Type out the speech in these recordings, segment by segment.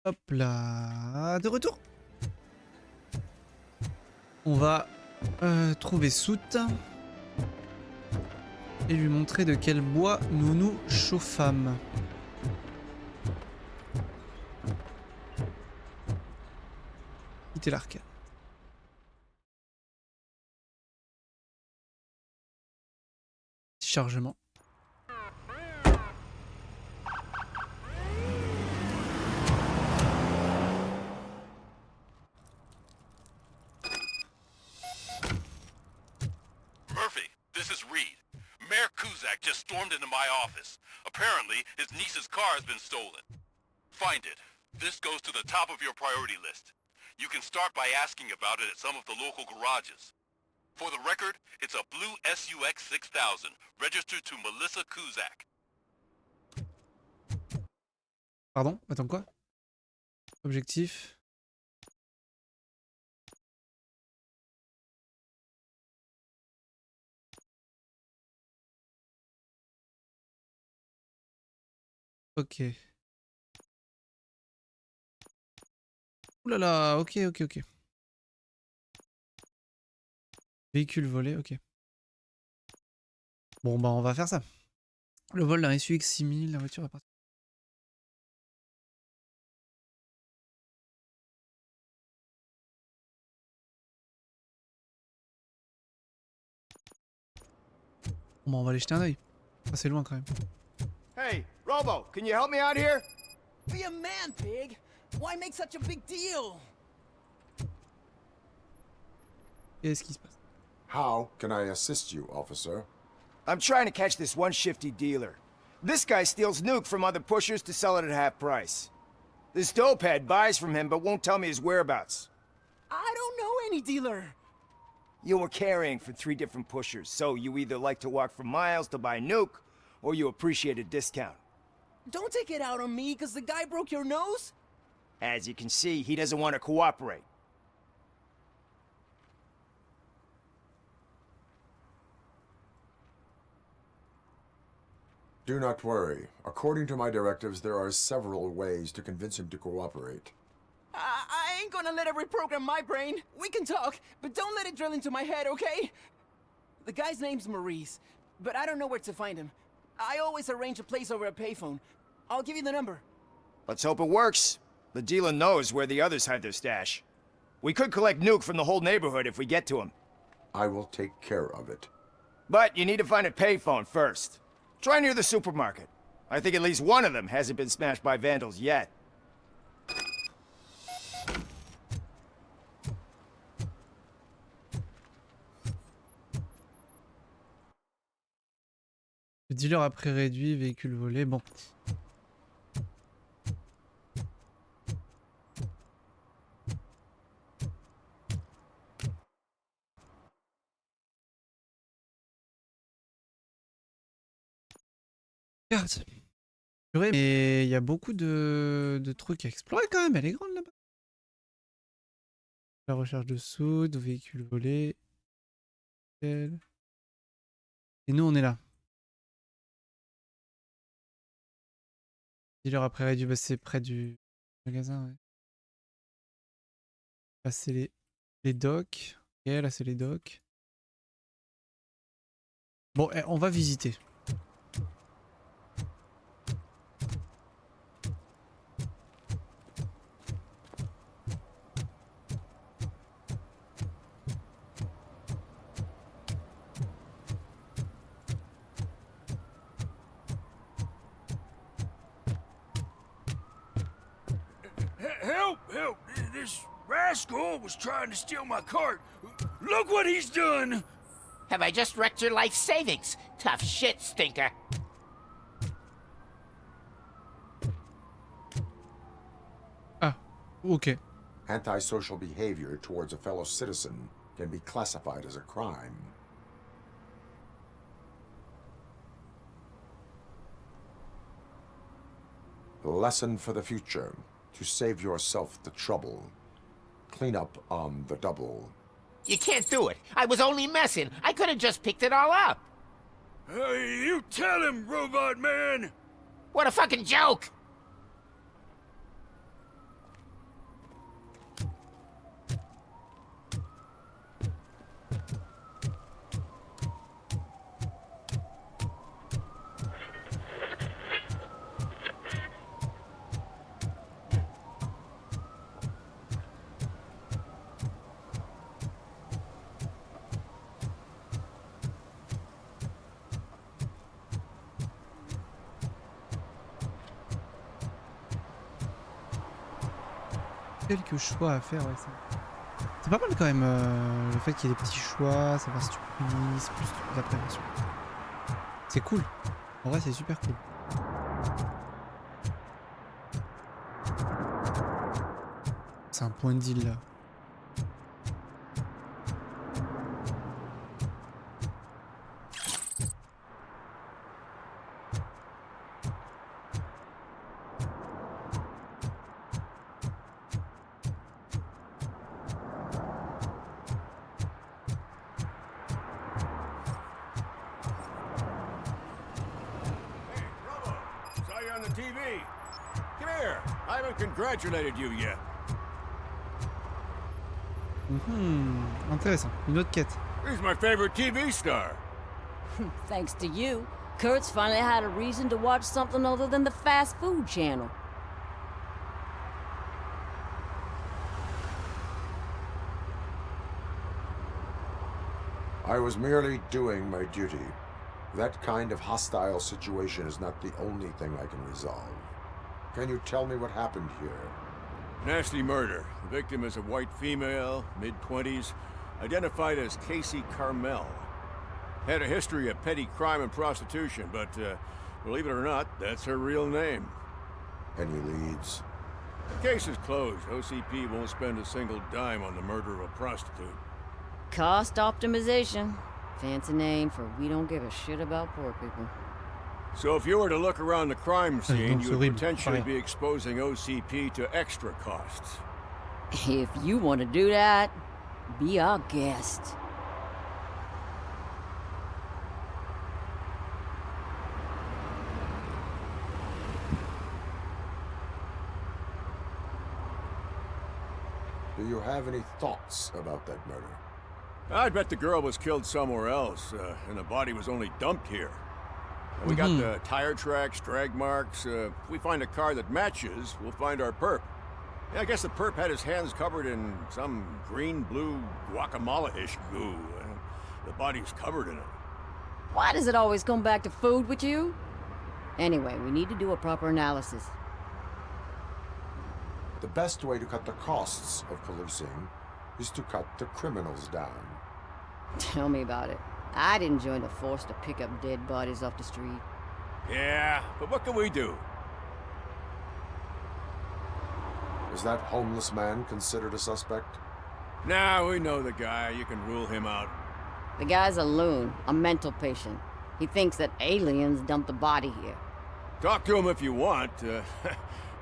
Hop là, de retour. On va trouver Soot et lui montrer de quel bois nous nous chauffâmes. Quitter l'arcade. Chargement. Just stormed into my office. Apparently, his niece's car has been stolen. Find it. This goes to the top of your priority list. You can start by asking about it at some of the local garages. For the record, it's a blue SUX 6000, registered to Melissa Kuzak. Pardon? Attends, quoi? Objectif. Ok. Ouh là là, ok. Véhicule volé, ok. Bon bah on va faire ça. Le vol d'un SUX 6000, la voiture est partie. Bon bah on va aller jeter un oeil. C'est loin quand même. Hey, Robo, can you help me out here? Be a man, pig. Why make such a big deal? Qu'est-ce qui se passe? How can I assist you, officer? I'm trying to catch this one shifty dealer. This guy steals nuke from other pushers to sell it at half price. This dopehead buys from him but won't tell me his whereabouts. I don't know any dealer. You were carrying for 3 different pushers, so you either like to walk for miles to buy nuke, or you appreciate a discount. Don't take it out on me, because the guy broke your nose? As you can see, he doesn't want to cooperate. Do not worry. According to my directives, there are several ways to convince him to cooperate. I ain't gonna let it reprogram my brain. We can talk, but don't let it drill into my head, okay? The guy's name's Maurice, but I don't know where to find him. I always arrange a place over a payphone. I'll give you the number. Let's hope it works. The dealer knows where the others hide their stash. We could collect nuke from the whole neighborhood if we get to him. I will take care of it. But you need to find a payphone first. Try near the supermarket. I think at least one of them hasn't been smashed by vandals yet. Le dealer a prix réduit, véhicule volé, bon. Regarde. Mais il y a beaucoup de trucs à explorer quand même, elle est grande là-bas. La recherche de soude, véhicule volé. Et nous on est là. Dealer après réduit, bah c'est près du magasin, ouais. Là c'est les docks. Ok, là c'est les docks. Bon, on va visiter. Help! This rascal was trying to steal my cart. Look what he's done! Have I just wrecked your life savings? Tough shit, stinker. Ah, ok. Antisocial behavior towards a fellow citizen can be classified as a crime. Lesson for the future. To save yourself the trouble. Clean up on the double. You can't do it. I was only messing. I could have just picked it all up. Hey, you tell him, robot man! What a fucking joke! Quelques choix à faire, ouais. C'est pas mal quand même le fait qu'il y ait des petits choix, savoir si tu puisses, plus tu fais la prévention. C'est cool. En vrai, c'est super cool. C'est un point de deal là. On the TV. Come here. I haven't congratulated you yet. Intéressant. Une autre quête. He's my favorite TV star. Thanks to you, Kurt's finally had a reason to watch something other than the fast food channel. I was merely doing my duty. That kind of hostile situation is not the only thing I can resolve. Can you tell me what happened here? Nasty murder. The victim is a white female, mid-20s, identified as Casey Carmel. Had a history of petty crime and prostitution, but believe it or not, that's her real name. Any leads? The case is closed. OCP won't spend a single dime on the murder of a prostitute. Cost optimization. Fancy name for we don't give a shit about poor people. So if you were to look around the crime scene, you would horrible. potentially be exposing OCP to extra costs. If you want to do that, be our guest. Do you have any thoughts about that murder? I'd bet the girl was killed somewhere else, and the body was only dumped here. And we got the tire tracks, drag marks. If we find a car that matches, we'll find our perp. Yeah, I guess the perp had his hands covered in some green-blue guacamole-ish goo. The body's covered in it. Why does it always come back to food with you? Anyway, we need to do a proper analysis. The best way to cut the costs of policing is to cut the criminals down. Tell me about it. I didn't join the force to pick up dead bodies off the street. Yeah, but what can we do? Is that homeless man considered a suspect? Nah, we know the guy. You can rule him out. The guy's a loon, a mental patient. He thinks that aliens dumped the body here. Talk to him if you want.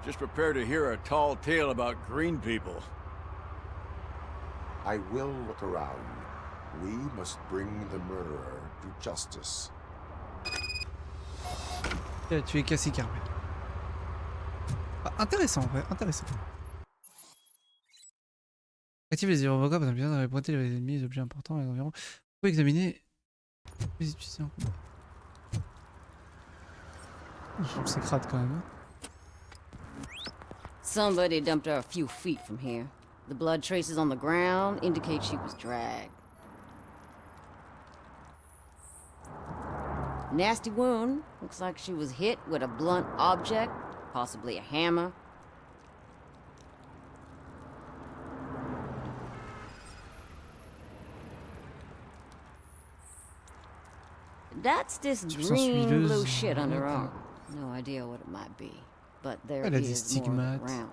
Just prepare to hear a tall tale about green people. I will look around. We must bring the murderer to justice. Il a tué Cassie Carmel. Ah, intéressant, ouais, intéressant. Active les yeux RoboCop, ça bien pointer les ennemis, les objets importants et environ. Vous pouvez examiner les utiliser en combat. Je trouve que c'est crade quand même. Somebody dumped her a few feet from here. The blood traces on the ground indicate she was dragged. Nasty wound. Looks like she was hit with a blunt object, possibly a hammer. That's this green blue shit on her arm. No idea what it might be, but there Elle a des is more stigmates. around.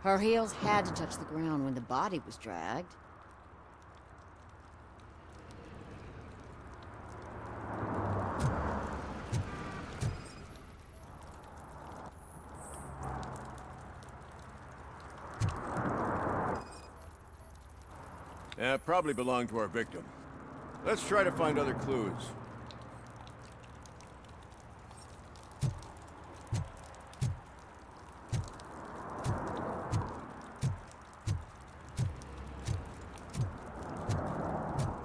Her heels had to touch the ground when the body was dragged. Yeah, probably belonged to our victim. Let's try to find other clues.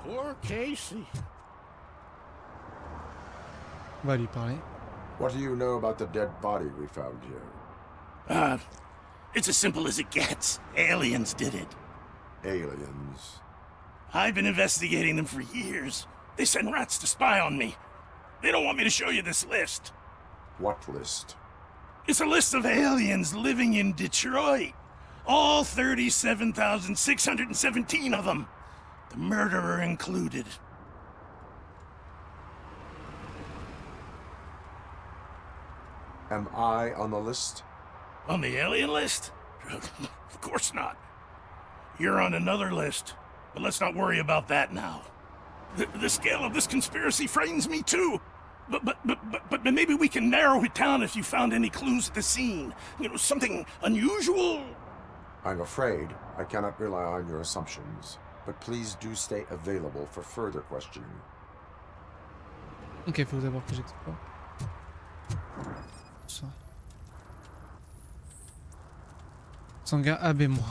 Poor Casey. On va lui parler. What do you know about the dead body we found here? It's as simple as it gets. Aliens did it. Aliens. I've been investigating them for years. They send rats to spy on me. They don't want me to show you this list. What list? It's a list of aliens living in Detroit. All 37,617 of them. The murderer included. Am I on the list? On the alien list? Of course not. You're on another list. But let's not worry about that now. The scale of this conspiracy frightens me too. But maybe we can narrow it down if you found any clues at the scene. You know, something unusual. I'm afraid I cannot rely on your assumptions, but please do stay available for further questioning. Ok, faut d'abord que j'explore. Ça. Sanguin AB moi.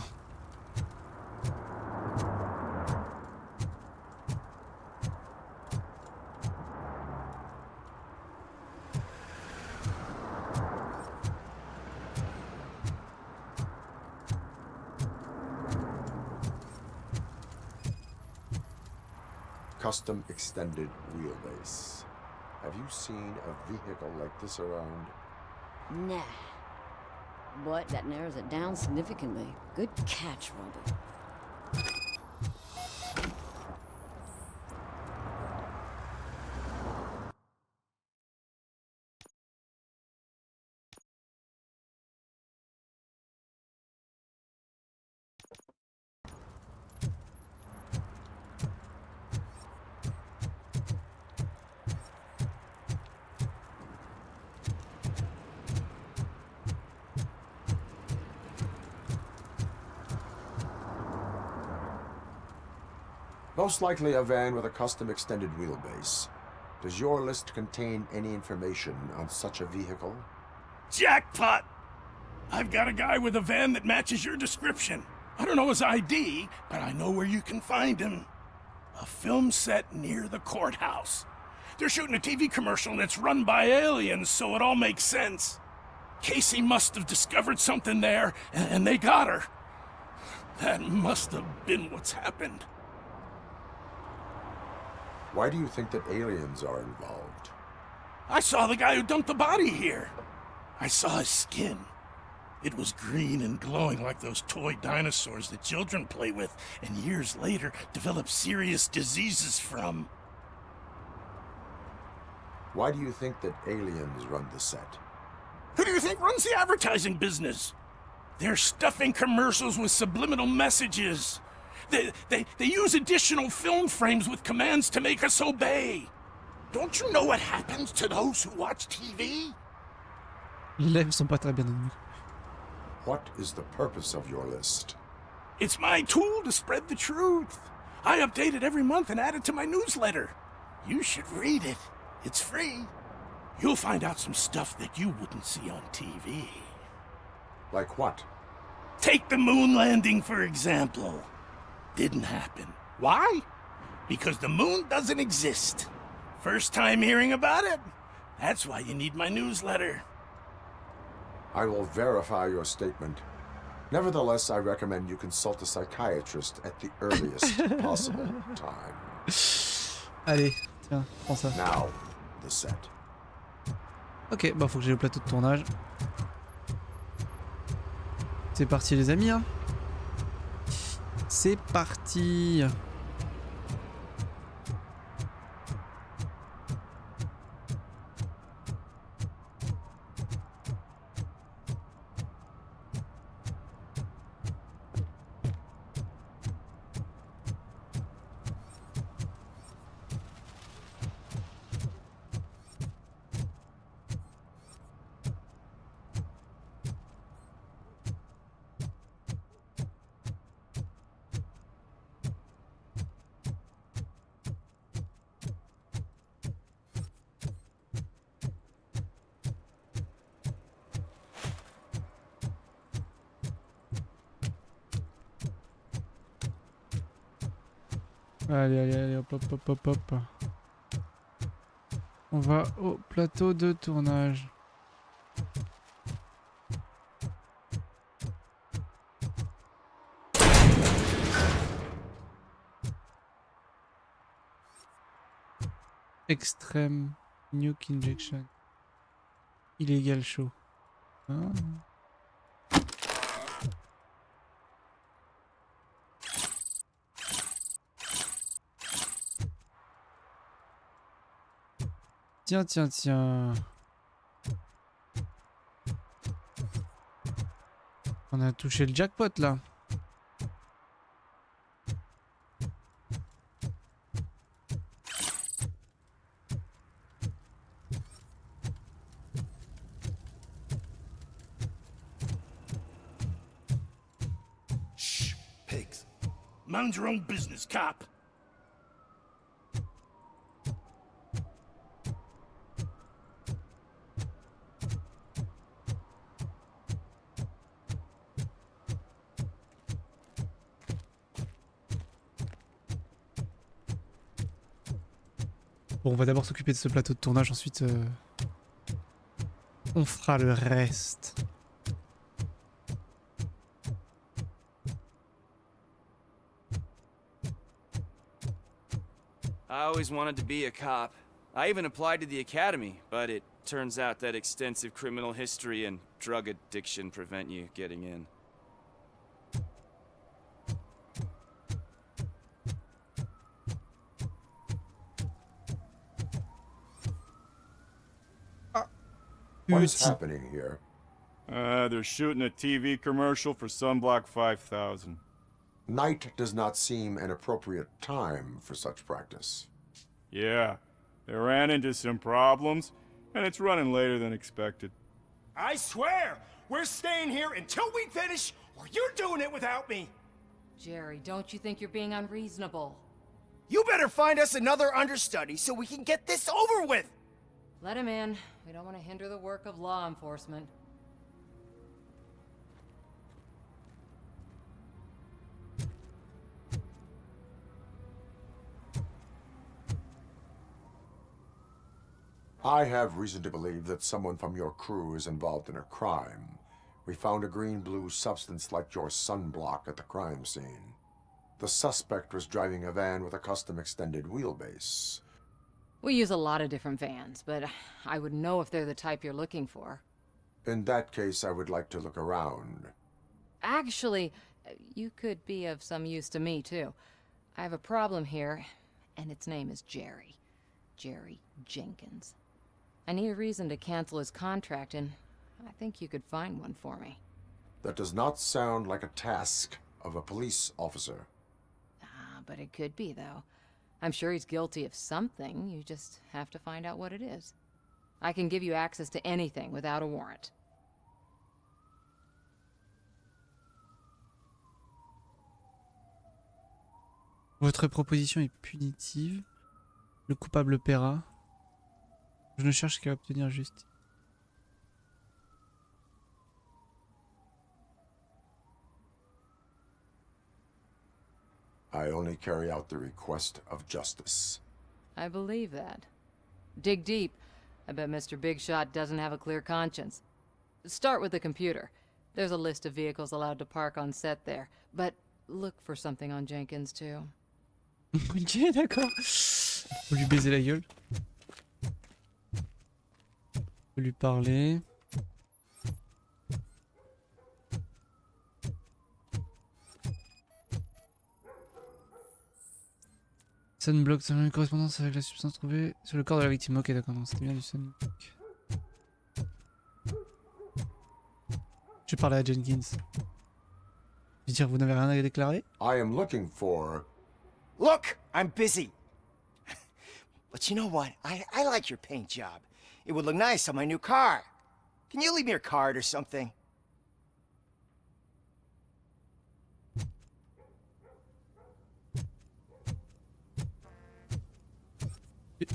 Custom extended wheelbase. Have you seen a vehicle like this around? Nah. But that narrows it down significantly. Good catch, Robo. Most likely a van with a custom extended wheelbase. Does your list contain any information on such a vehicle? Jackpot! I've got a guy with a van that matches your description. I don't know his ID, but I know where you can find him. A film set near the courthouse. They're shooting a TV commercial and it's run by aliens, so it all makes sense. Casey must have discovered something there, and they got her. That must have been what's happened. Why do you think that aliens are involved? I saw the guy who dumped the body here. I saw his skin. It was green and glowing like those toy dinosaurs that children play with and years later develop serious diseases from. Why do you think that aliens run the set? Who do you think runs the advertising business? They're stuffing commercials with subliminal messages. They use additional film frames with commands to make us obey. Don't you know what happens to those who watch TV? Les lèvres sont pas très bien ennemies. What is the purpose of your list? It's my tool to spread the truth. I update it every month and add it to my newsletter. You should read it. It's free. You'll find out some stuff that you wouldn't see on TV. Like what? Take the moon landing, for example. Didn't happen. Why? Because the moon doesn't exist. First time hearing about it? That's why you need my newsletter. I will verify your statement. Nevertheless, I recommend you consult a psychiatrist at the earliest possible time. Allez, tiens, prends ça. Now, the set. Ok, bah faut que j'ai le plateau de tournage. C'est parti les amis, hein. C'est parti. Allez, allez, allez, hop, hop, hop, hop, hop. On va au plateau de tournage. Extreme nuke injection. Illegal show. Ah. Tiens, tiens, tiens. On a touché le jackpot là. Shh, pigs. Mind your own business, cop. Bon, on va d'abord s'occuper de ce plateau de tournage, ensuite on fera le reste. I always wanted to be a cop. I even applied to the academy, but it turns out that extensive criminal history and drug addiction prevent you getting in. What is happening here? They're shooting a TV commercial for Sunblock 5000. Night does not seem an appropriate time for such practice. Yeah, they ran into some problems, and it's running later than expected. I swear, we're staying here until we finish, or you're doing it without me. Jerry, don't you think you're being unreasonable? You better find us another understudy so we can get this over with. Let him in. We don't want to hinder the work of law enforcement. I have reason to believe that someone from your crew is involved in a crime. We found a green-blue substance like your sunblock at the crime scene. The suspect was driving a van with a custom extended wheelbase. We use a lot of different vans, but I wouldn't know if they're the type you're looking for. In that case, I would like to look around. Actually, you could be of some use to me, too. I have a problem here, and its name is Jerry. Jerry Jenkins. I need a reason to cancel his contract, and I think you could find one for me. That does not sound like a task of a police officer. Ah, but it could be, though. I'm sure he's guilty of something. You just have to find out what it is. I can give you access to anything without a warrant. Votre proposition est punitive. Le coupable paiera. Je ne cherche qu'à obtenir justice. I only carry out the request of justice. I believe that. Dig deep. I bet Mr. Big Shot doesn't have a clear conscience. Start with the computer. There's a list of vehicles allowed to park on set there. But look for something on Jenkins, too. Ok, d'accord. Faut lui baiser la gueule. Faut lui parler. Sunblock, selon une correspondance avec la substance trouvée sur le corps de la victime. Ok, d'accord, non, c'était bien du sunblock. Je vais parler à Jenkins. Je veux dire, vous n'avez rien à déclarer? I am looking for... Look, I'm busy. But you know what? I like your paint job. It would look nice on my new car. Can you leave me your card or something?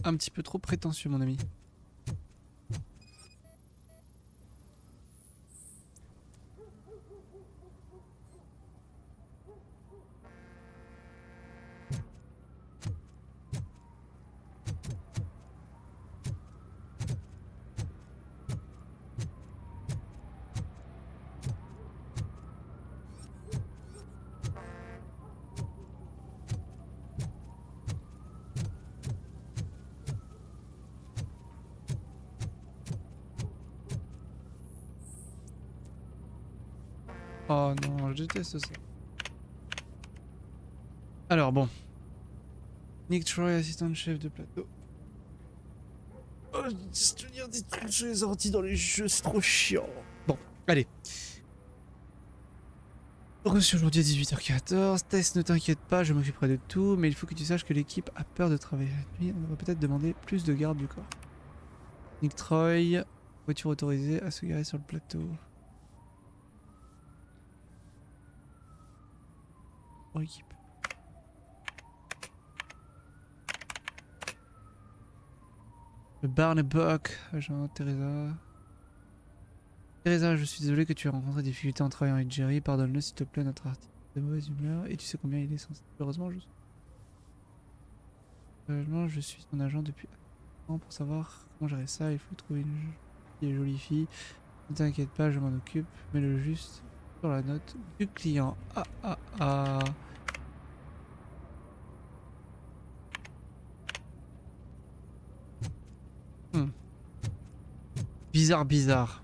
Un petit peu trop prétentieux, mon ami. Oh non, je déteste ça. Alors bon. Nick Troy, assistant de chef de plateau. Oh, je déteste lire des trucs sur les orties dans les jeux, c'est trop chiant. Bon, allez. Reçu aujourd'hui à 18h14. Tess, ne t'inquiète pas, je m'occuperai de tout, mais il faut que tu saches que l'équipe a peur de travailler la nuit. On devrait peut-être demander plus de garde du corps. Nick Troy, voiture autorisée à se garer sur le plateau. Pour l'équipe. Le Barnebuck, agent Teresa. Teresa, je suis désolé que tu aies rencontré des difficultés en travaillant avec Jerry. Pardonne-le s'il te plaît, notre artiste de mauvaise humeur. Et tu sais combien il est sensible. Heureusement, je suis son agent depuis un an pour savoir comment gérer ça. Il faut trouver une jolie fille. Ne t'inquiète pas, je m'en occupe. Mets-le juste sur la note du client. Ah ah ah. Bizarre, bizarre.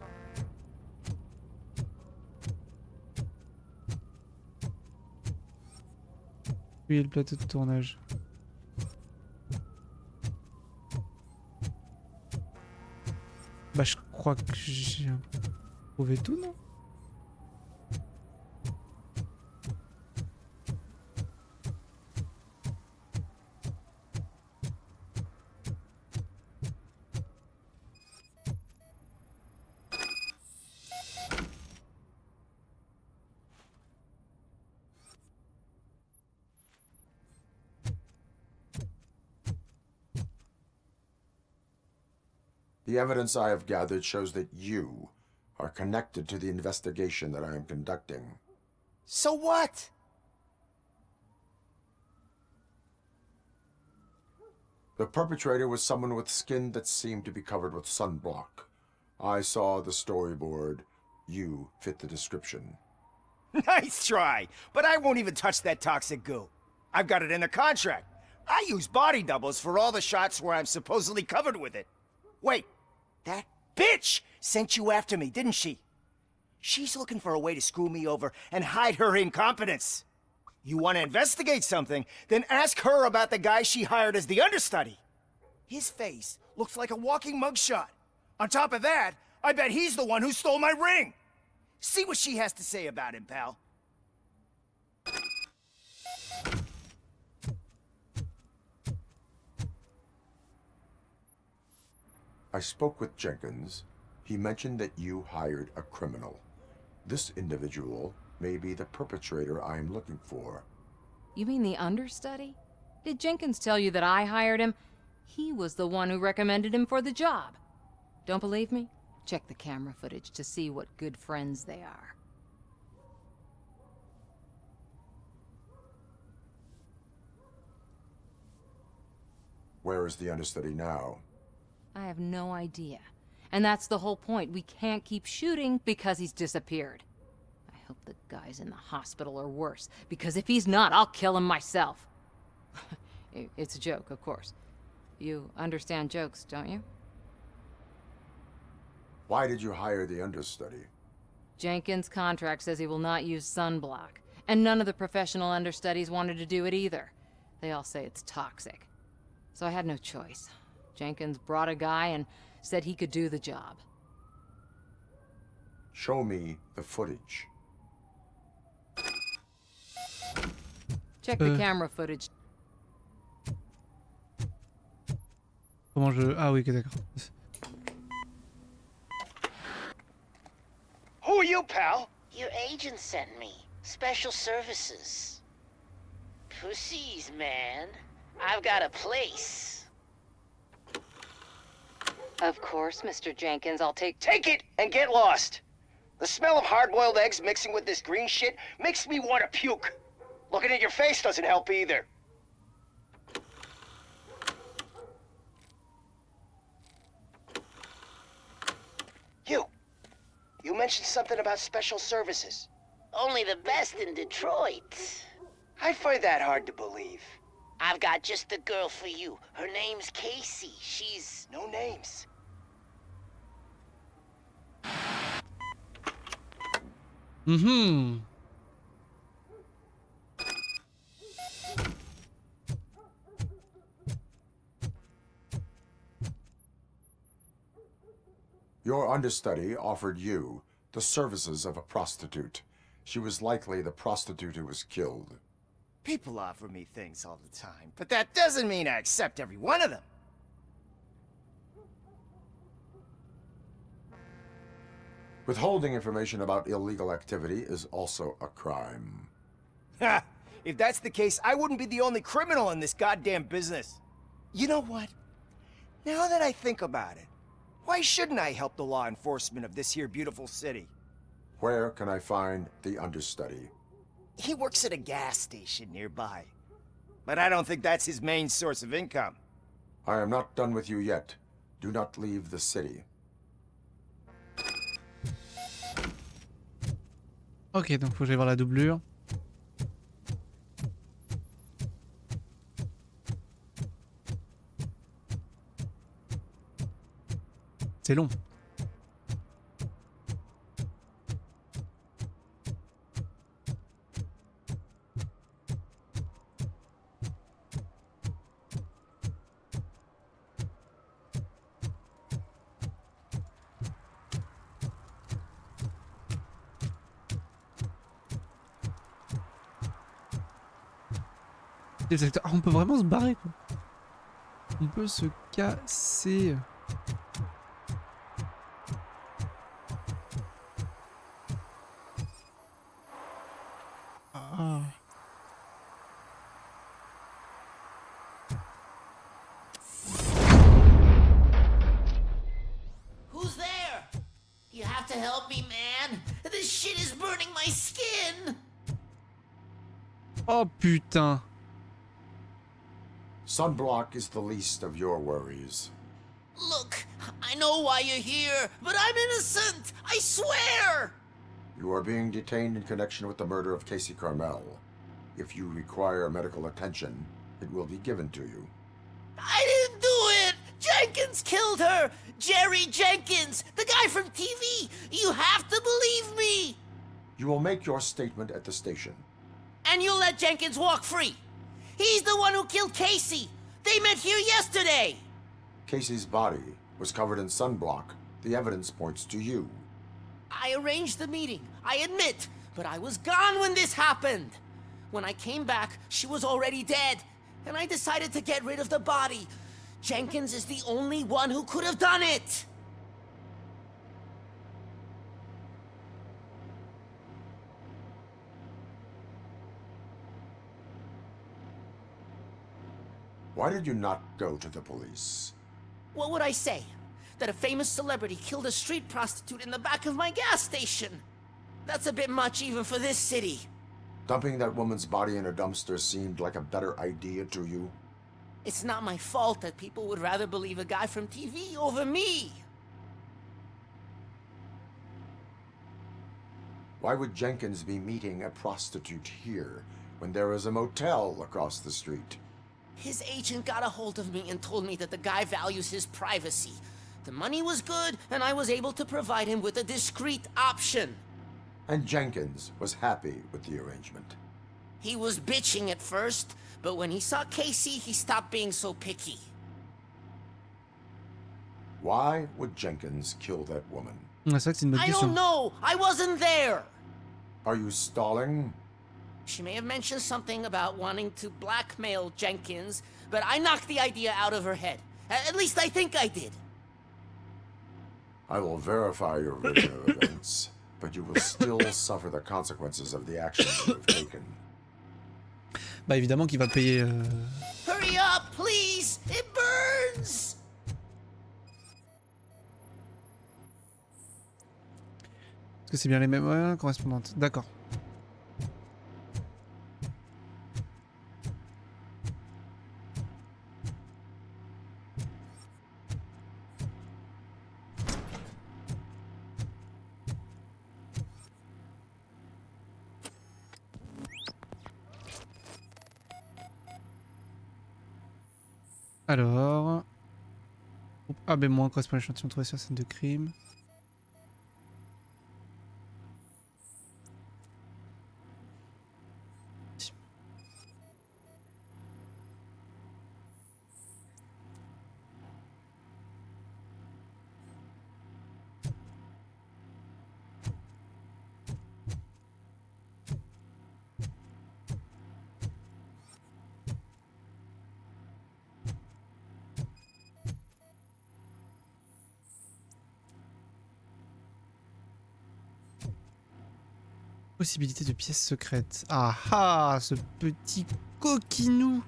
Oui, le plateau de tournage. Bah, je crois que j'ai trouvé tout, non? The evidence I have gathered shows that you are connected to the investigation that I am conducting. So what? The perpetrator was someone with skin that seemed to be covered with sunblock. I saw the storyboard. You fit the description. Nice try, but I won't even touch that toxic goo. I've got it in the contract. I use body doubles for all the shots where I'm supposedly covered with it. Wait, that bitch sent you after me, didn't she? She's looking for a way to screw me over and hide her incompetence. You want to investigate something, then ask her about the guy she hired as the understudy. His face looks like a walking mugshot. On top of that, I bet he's the one who stole my ring. See what she has to say about him, pal. I spoke with Jenkins. He mentioned that you hired a criminal. This individual may be the perpetrator I am looking for. You mean the understudy? Did Jenkins tell you that I hired him? He was the one who recommended him for the job. Don't believe me? Check the camera footage to see what good friends they are. Where is the understudy now? I have no idea. And that's the whole point. We can't keep shooting because he's disappeared. I hope the guy's in the hospital or worse, because if he's not, I'll kill him myself. It's a joke, of course. You understand jokes, don't you? Why did you hire the understudy? Jenkins' contract says he will not use sunblock, and none of the professional understudies wanted to do it either. They all say it's toxic. So I had no choice. Jenkins brought a guy and said he could do the job. Show me the footage. Check the camera footage. Comment je... Ah oui, d'accord. Who are you, pal? Your agent sent me. Special services. Pussies, man. I've got a place. Of course, Mr. Jenkins, I'll take... Take it and get lost. The smell of hard-boiled eggs mixing with this green shit makes me want to puke. Looking at your face doesn't help either. You mentioned something about special services. Only the best in Detroit. I find that hard to believe. I've got just the girl for you. Her name's Casey. She's... No names. Mhm. Your understudy offered you the services of a prostitute. She was likely the prostitute who was killed. People offer me things all the time, but that doesn't mean I accept every one of them. Withholding information about illegal activity is also a crime. Ha! If that's the case, I wouldn't be the only criminal in this goddamn business. You know what? Now that I think about it, why shouldn't I help the law enforcement of this here beautiful city? Where can I find the understudy? He works at a gas station nearby. But I don't think that's his main source of income. I am not done with you yet. Do not leave the city. Ok, donc faut que j'aille voir la doublure. C'est long. Ah, on peut vraiment se barrer quoi. On peut se casser. Ah. Who's there? You have to help me, man. This shit is burning my skin. Oh putain. Sunblock is the least of your worries. Look, I know why you're here, but I'm innocent. I swear. You are being detained in connection with the murder of Casey Carmel. If you require medical attention, it will be given to you. I didn't do it. Jenkins killed her. Jerry Jenkins, the guy from TV. You have to believe me. You will make your statement at the station. And you'll let Jenkins walk free. He's the one who killed Casey. They met here yesterday. Casey's body was covered in sunblock. The evidence points to you. I arranged the meeting, I admit, but I was gone when this happened. When I came back, she was already dead, and I decided to get rid of the body. Jenkins is the only one who could have done it. Why did you not go to the police? What would I say? That a famous celebrity killed a street prostitute in the back of my gas station? That's a bit much even for this city. Dumping that woman's body in a dumpster seemed like a better idea to you? It's not my fault that people would rather believe a guy from TV over me. Why would Jenkins be meeting a prostitute here when there is a motel across the street? His agent got a hold of me and told me that the guy values his privacy. The money was good, and I was able to provide him with a discreet option. And Jenkins was happy with the arrangement. He was bitching at first, but when he saw Casey, he stopped being so picky. Why would Jenkins kill that woman? C'est vrai que c'est une bonne I question. don't know. I wasn't there. Are you stalling? She may have mentioned something about wanting to blackmail Jenkins, but I knocked the idea out of her head. At least I think I did. I will verify your version of events, but you will still suffer the consequences of the actions you have taken. Bah évidemment qu'il va payer... Hurry up, please! It burns! Est-ce que c'est bien les mêmes correspondantes? D'accord. Alors... Ah ben moins correspond à l'échantillon trouvé sur la scène de crime. Possibilité de pièces secrètes. Ah ah, ce petit coquinou.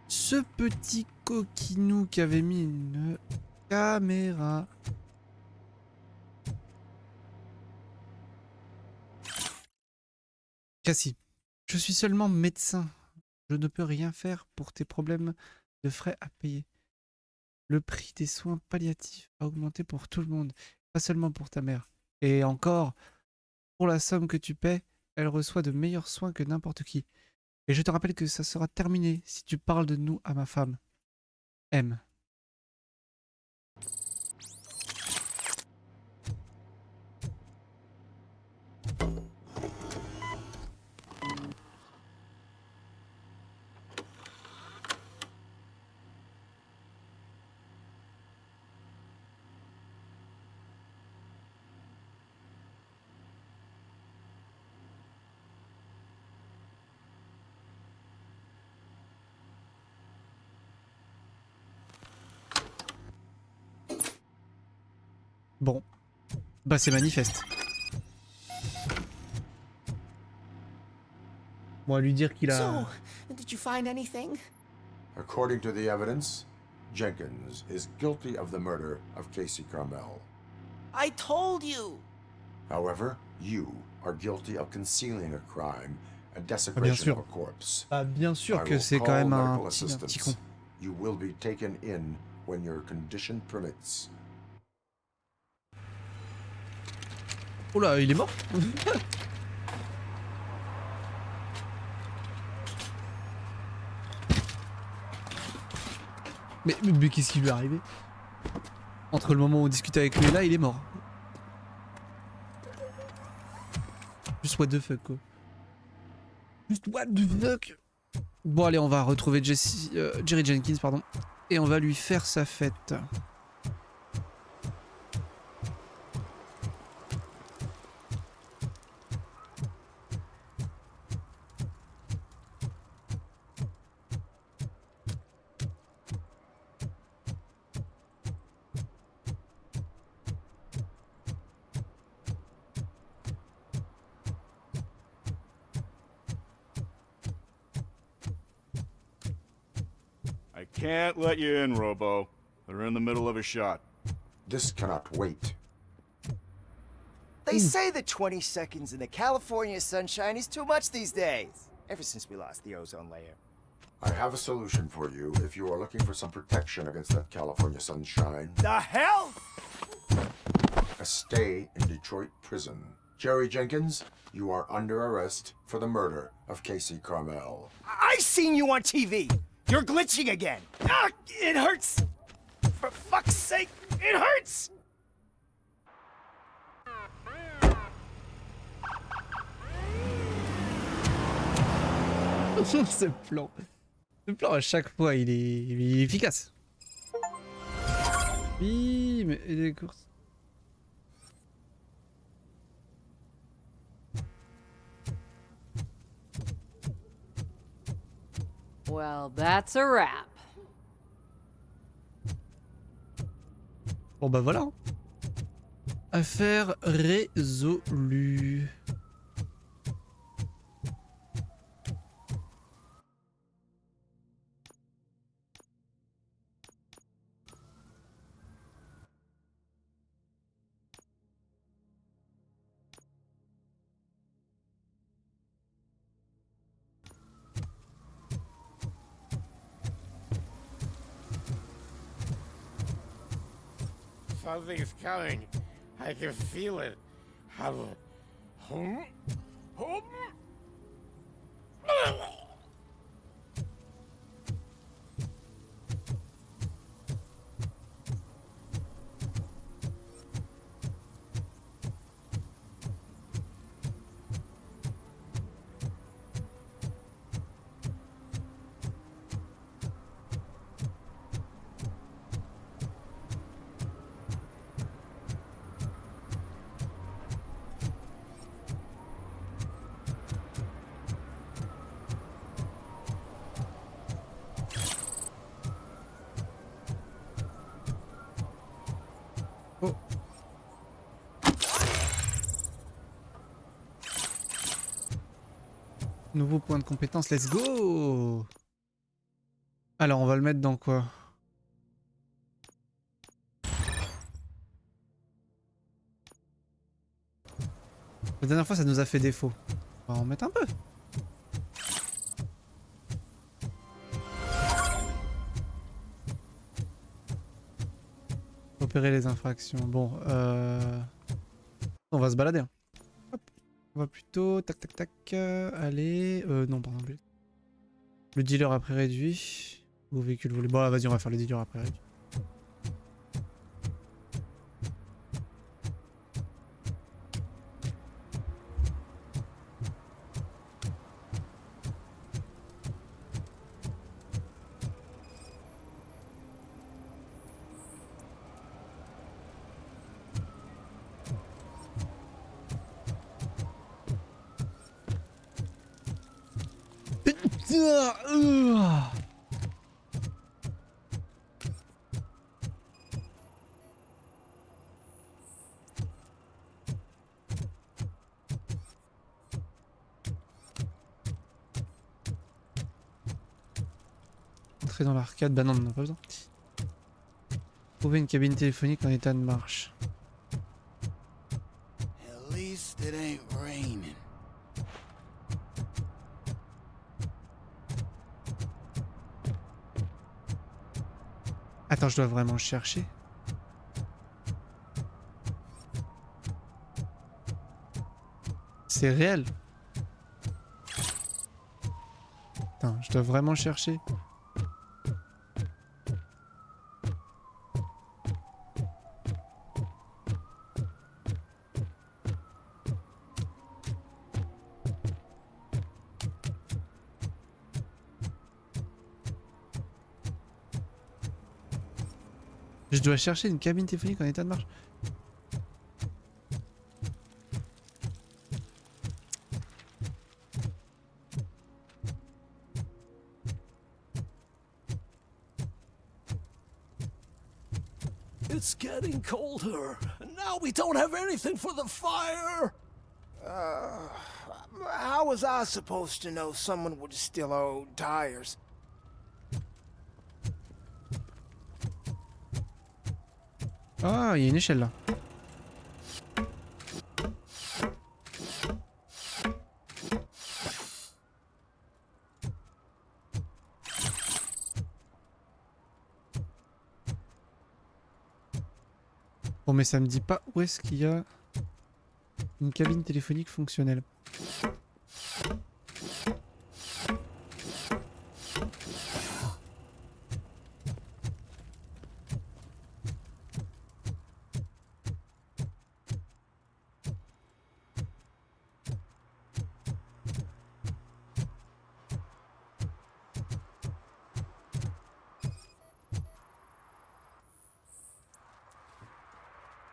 Ce petit coquinou qui avait mis une caméra. Cassie, je suis seulement médecin. Je ne peux rien faire pour tes problèmes de frais à payer. Le prix des soins palliatifs a augmenté pour tout le monde, pas seulement pour ta mère. Et encore, pour la somme que tu paies, elle reçoit de meilleurs soins que n'importe qui. Et je te rappelle que ça sera terminé si tu parles de nous à ma femme. M. Bon, bah c'est manifeste. Bon, à lui dire qu'il a... So, did you find anything? According to the evidence, Jenkins is guilty of the murder of Casey Carmel. I told you! However, you are guilty of concealing a crime and bien desecration sûr. of a corpse. Bah bien sûr I que will c'est quand call même un medical petit assistance. con. You will be taken in when your condition permits. Oula, il est mort. mais qu'est-ce qui lui est arrivé? Entre le moment où on discutait avec lui et là, il est mort. Juste what the fuck quoi. Juste what the fuck. Bon allez, on va retrouver Jerry Jenkins, pardon. Et on va lui faire sa fête. I can't let you in, Robo. They're in the middle of a shot. This cannot wait. They say that 20 seconds in the California sunshine is too much these days. Ever since we lost the ozone layer. I have a solution for you if you are looking for some protection against that California sunshine. The hell? A stay in Detroit prison. Jerry Jenkins, you are under arrest for the murder of Casey Carmel. I seen you on TV. You're glitching again. Ah, it hurts. For fuck's sake, it hurts. Ce plan. Ce plan à chaque fois, il est efficace. Bim, et des courses. Well, that's a wrap. Bon bah voilà. Affaire résolue. Something's coming. I can feel it. Nouveau point de compétence, let's go. Alors on va le mettre dans quoi? La dernière fois ça nous a fait défaut. On va en mettre un peu. Opérer les infractions. Bon, on va se balader. Hein. Hop. On va plutôt... Tac, tac, tac. Allez... non, pardon. Le dealer à prix réduit. Ou véhicule volé. Bon, vas-y, on va faire le dealer à prix réduit. Entrer dans l'arcade, bah non, on n'en a pas besoin. Trouver une cabine téléphonique en état de marche. At least it ain't raining. Attends, je dois vraiment le chercher. C'est réel. Attends, je dois vraiment le chercher. Je dois chercher une cabine téléphonique en état de marche. It's getting colder, and now we don't have anything for the fire. How was I supposed to know someone would steal our old tires? Ah, il y a une échelle là. Bon, mais ça me dit pas où est-ce qu'il y a une cabine téléphonique fonctionnelle.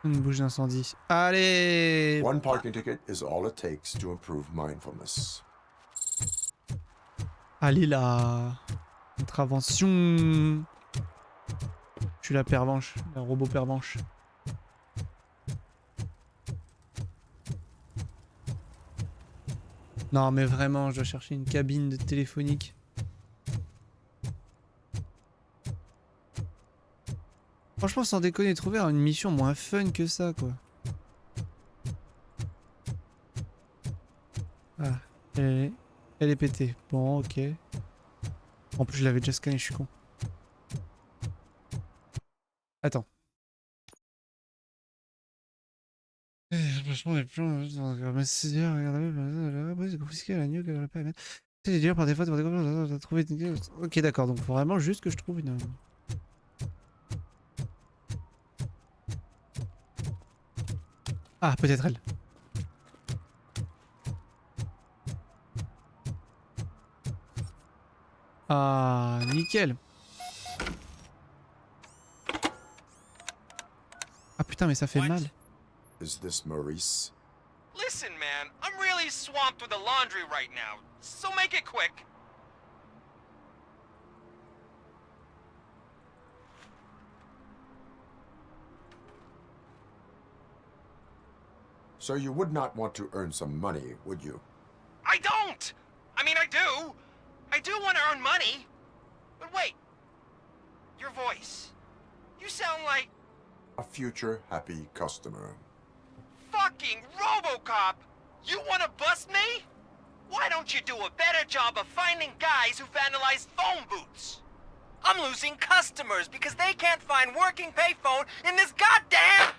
Une bouche d'incendie. Allez! One parking ticket is all it takes to improve mindfulness. Allez là! Intervention! Je suis la pervenche, la robot pervenche. Non mais vraiment, je dois chercher une cabine de téléphonique. Franchement, sans déconner, trouver une mission moins fun que ça, quoi. Ah, elle est pétée. Bon, ok. En plus, je l'avais déjà scanné, je suis con. Attends. Franchement, les plans, par défaut, trouver une... Ok, d'accord, donc faut vraiment juste que je trouve une... Ah, peut-être elle. Ah, nickel. Ah putain, mais ça fait mal. Is this Maurice? Listen, man, I'm really swamped with the laundry right now, so make it quick. So you would not want to earn some money, would you? I don't! I mean, sound like A future happy customer. fucking RoboCop. You wanna bust me? Why don't you do a better job of finding guys who vandalize phone booths? I'm losing customers because they can't find working payphone in this goddamn...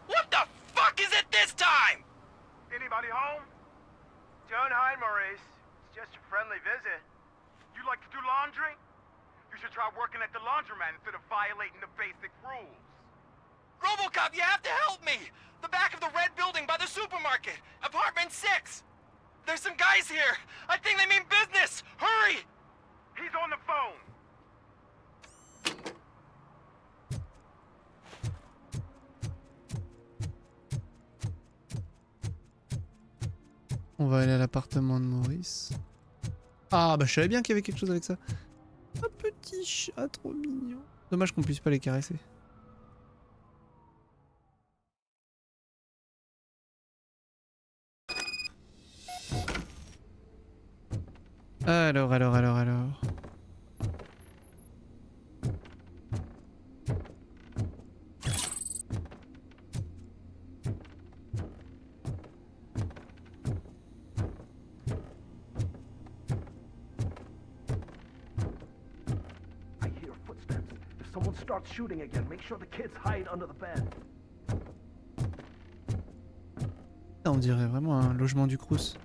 What the fuck is it this time? Anybody home? Don't hide, Maurice. It's just a friendly visit. You like to do laundry? You should try working at the laundromat instead of violating the basic rules. RoboCop, you have to help me! The back of the red building by the supermarket. Apartment 6. There's some guys here. I think they mean business. Hurry! He's on the phone. On va aller à l'appartement de Maurice. Ah bah je savais bien qu'il y avait quelque chose avec ça. Un petit chat trop mignon. Dommage qu'on puisse pas les caresser. Alors. I hear footsteps. If someone starts shooting again, make sure the kids hide under the bed. On dirait vraiment un logement du Crous.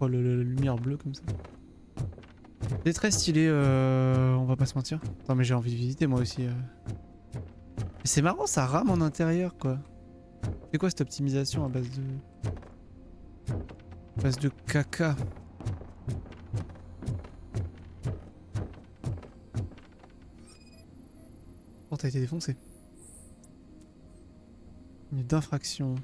Oh la lumière bleue comme ça. C'est très stylé, on va pas se mentir. Attends mais j'ai envie de visiter moi aussi. Mais c'est marrant, ça rame en intérieur quoi. C'est quoi cette optimisation à base de caca? Oh t'as été défoncé. Une d'infraction.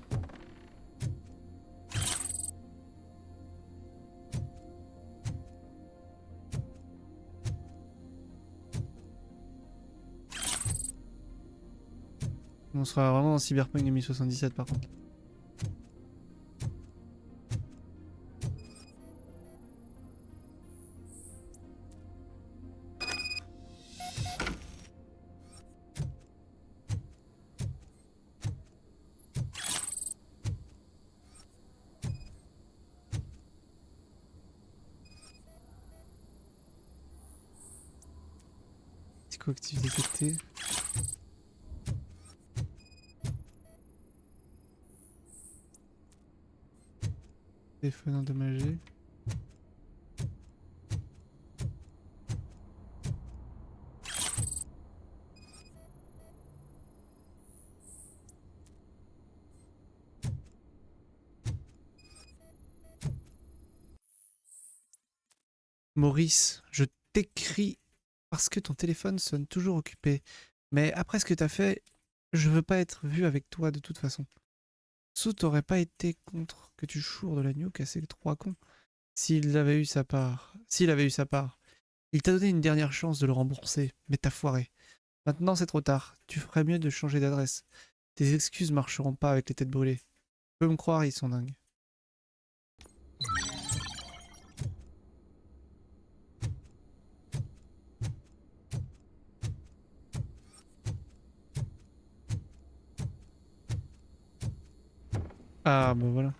On sera vraiment dans Cyberpunk 2077 par contre. C'est quoi activité détectée? Téléphone endommagé. Maurice, je t'écris parce que ton téléphone sonne toujours occupé. Mais après ce que t'as fait, je veux pas être vu avec toi de toute façon. Sou t'aurait pas été contre que tu choures de l'agneau cassé les 3 cons. S'il avait eu sa part, il t'a donné une dernière chance de le rembourser, mais t'as foiré. Maintenant c'est trop tard, tu ferais mieux de changer d'adresse. Tes excuses marcheront pas avec les têtes brûlées. Tu peux me croire, ils sont dingues. Ah bah voilà.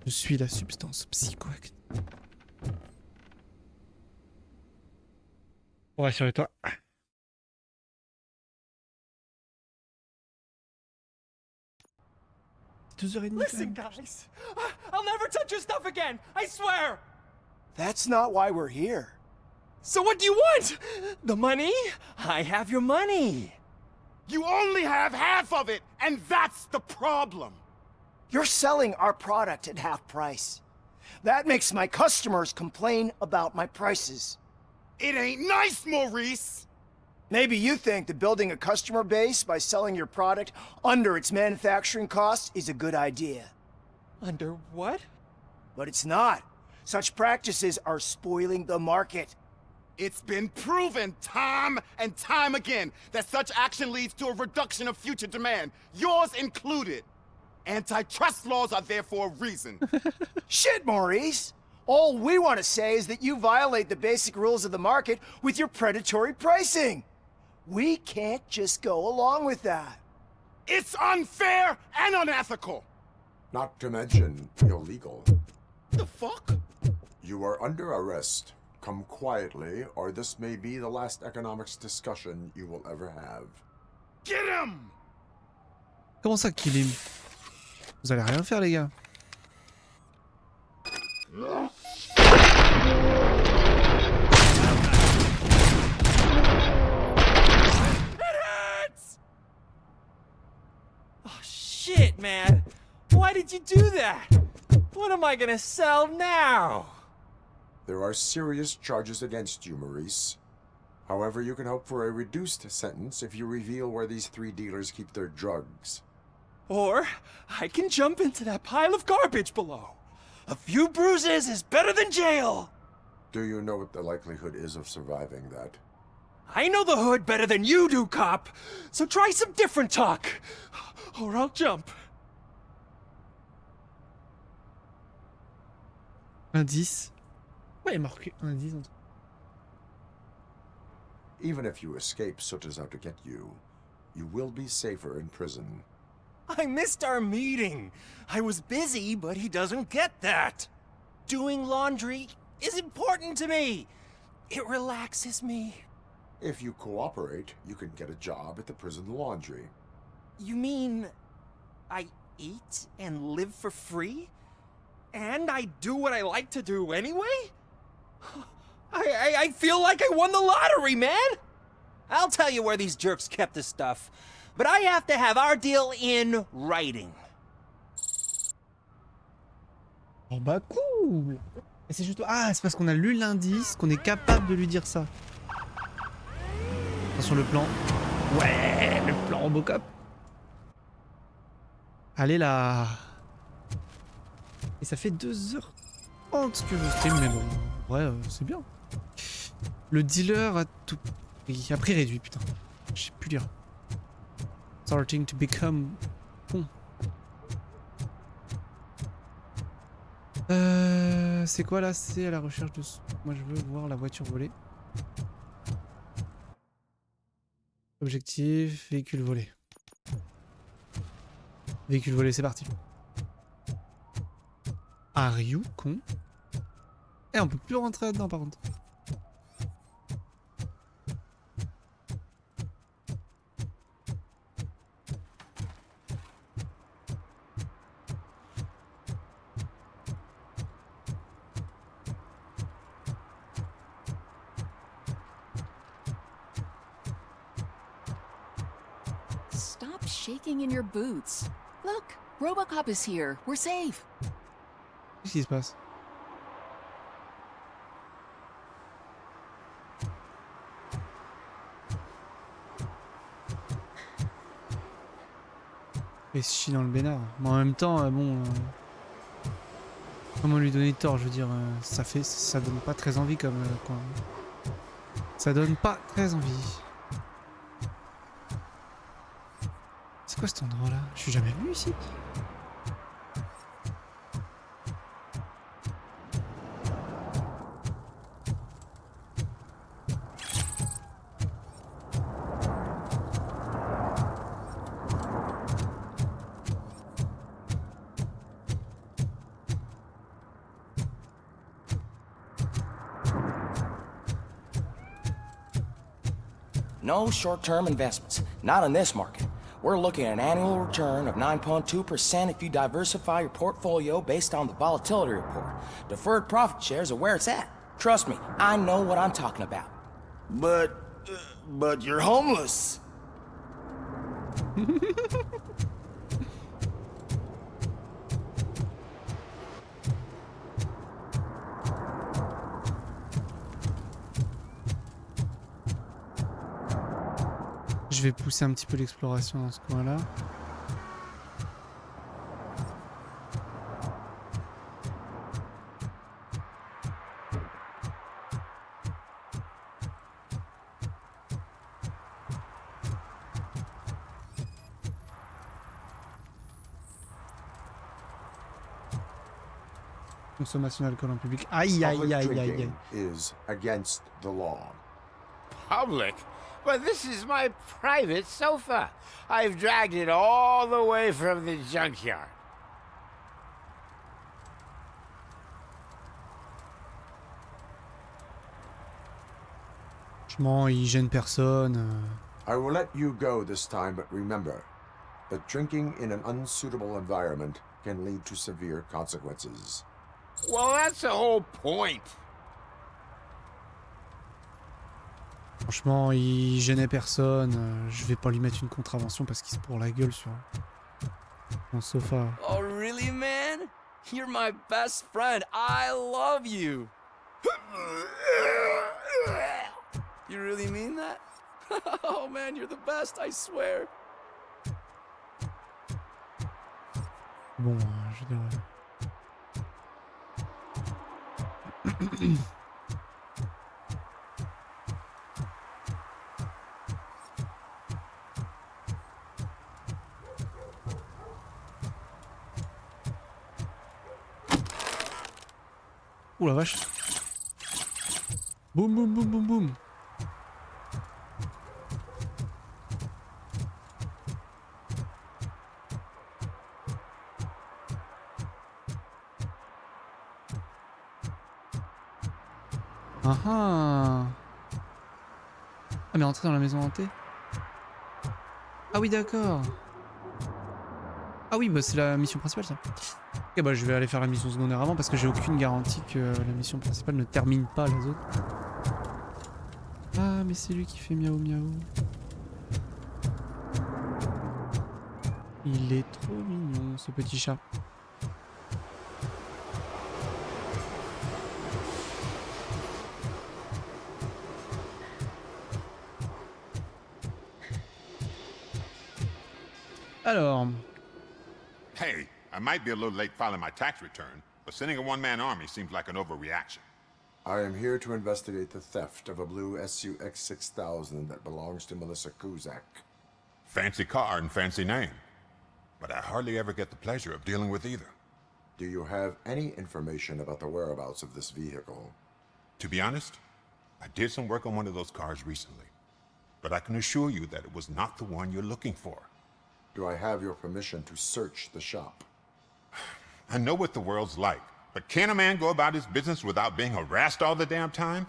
Je suis la substance psychoactive. On va sur toi. Listen, guys. I'll never touch your stuff again. I swear. That's not why we're here. So what do you want? The money? I have your money. You only have half of it, and that's the problem. You're selling our product at half price. That makes my customers complain about my prices. It ain't nice, Maurice. Maybe you think that building a customer base by selling your product under its manufacturing cost is a good idea. Under what? But it's not. Such practices are spoiling the market. It's been proven time and time again that such action leads to a reduction of future demand, yours included. Antitrust laws are there for a reason. Shit, Maurice! All we want to say is that you violate the basic rules of the market with your predatory pricing. We can't just go along with that. It's unfair and unethical. Not to mention illegal. The fuck? You are under arrest. Come quietly, or this may be the last economics discussion you will ever have. Get him! Comment ça, kill him? Vous allez rien faire, les gars. Oh, shit, man. Why did you do that? What am I gonna sell now? There are serious charges against you, Maurice. However, you can hope for a reduced sentence if you reveal where these 3 dealers keep their drugs. Or I can jump into that pile of garbage below. A few bruises is better than jail. Do you know what the likelihood is of surviving that? I know the hood better than you do, cop. So try some different talk, or I'll jump. Indice. Ouais, marqué indice. Even if you escape Soot is out to get you, you will be safer in prison. I missed our meeting. I was busy, but he doesn't get that. Doing laundry is important to me. It relaxes me. If you cooperate, you can get a job at the prison laundry. You mean I eat and live for free? And I do what I like to do anyway? I feel like I won the lottery, man! I'll tell you where these jerks kept the stuff, but I have to have our deal in writing. Oh bah cool! Et c'est juste... Ah, c'est parce qu'on a lu l'indice qu'on est capable de lui dire ça. Attention le plan. Ouais, le plan RoboCop. Allez là. Et ça fait 2h30 que je stream, mais bon, ouais, c'est bien. Le dealer a tout pris, a prix réduit, putain. Je sais plus lire. Starting to become... Bon. C'est quoi là? C'est à la recherche de... Moi je veux voir la voiture volée. Objectif, véhicule volé. Véhicule volé, c'est parti. Are you con? Eh, on peut plus rentrer là-dedans par contre. Stop shaking in your boots. Look, RoboCop is here. We're safe. Qu'est-ce qui se passe? Il se chie dans le bénard. Mais en même temps, bon... comment lui donner tort? Je veux dire, ça donne pas très envie comme... quoi. Ça donne pas très envie. C'est quoi cet endroit là? Je suis jamais venu ici. No short-term investments, not in this market. We're looking at an annual return of 9.2% if you diversify your portfolio based on the volatility report. Deferred profit shares are where it's at. Trust me, I know what I'm talking about. But you're homeless. Je vais pousser un petit peu l'exploration dans ce coin-là. Consommation d'alcool en public. Aïe, aïe, Public aïe, aïe, aïe. drinking is against the law. Public? But this is my private sofa. I've dragged it all the way from the junkyard. Franchement, il gêne personne. I will let you go this time, but remember that drinking in an unsuitable environment can lead to severe consequences. Well, that's the whole point. Franchement, il gênait personne. Je vais pas lui mettre une contravention parce qu'il se pour la gueule sur mon sofa. Oh, really, man? You're my best friend. I love you. You really mean that? Oh, man, you're the best, I swear. Bon, je veux dire... Ouh la vache. Boum boum boum boum boum. Ah ah. Ah mais entrer dans la maison hantée. Ah oui d'accord. Ah oui bah c'est la mission principale ça. Ok bah je vais aller faire la mission secondaire avant parce que j'ai aucune garantie que la mission principale ne termine pas les autres. Ah mais c'est lui qui fait miaou miaou. Il est trop mignon ce petit chat. Alors. Hey, I might be a little late filing my tax return, but sending a one-man army seems like an overreaction. I am here to investigate the theft of a blue SUX 6000 that belongs to Melissa Kuzak. Fancy car and fancy name, but I hardly ever get the pleasure of dealing with either. Do you have any information about the whereabouts of this vehicle? To be honest, I did some work on one of those cars recently, but I can assure you that it was not the one you're looking for. Do I have your permission to search the shop? I know what the world's like, but can a man go about his business without being harassed all the damn time?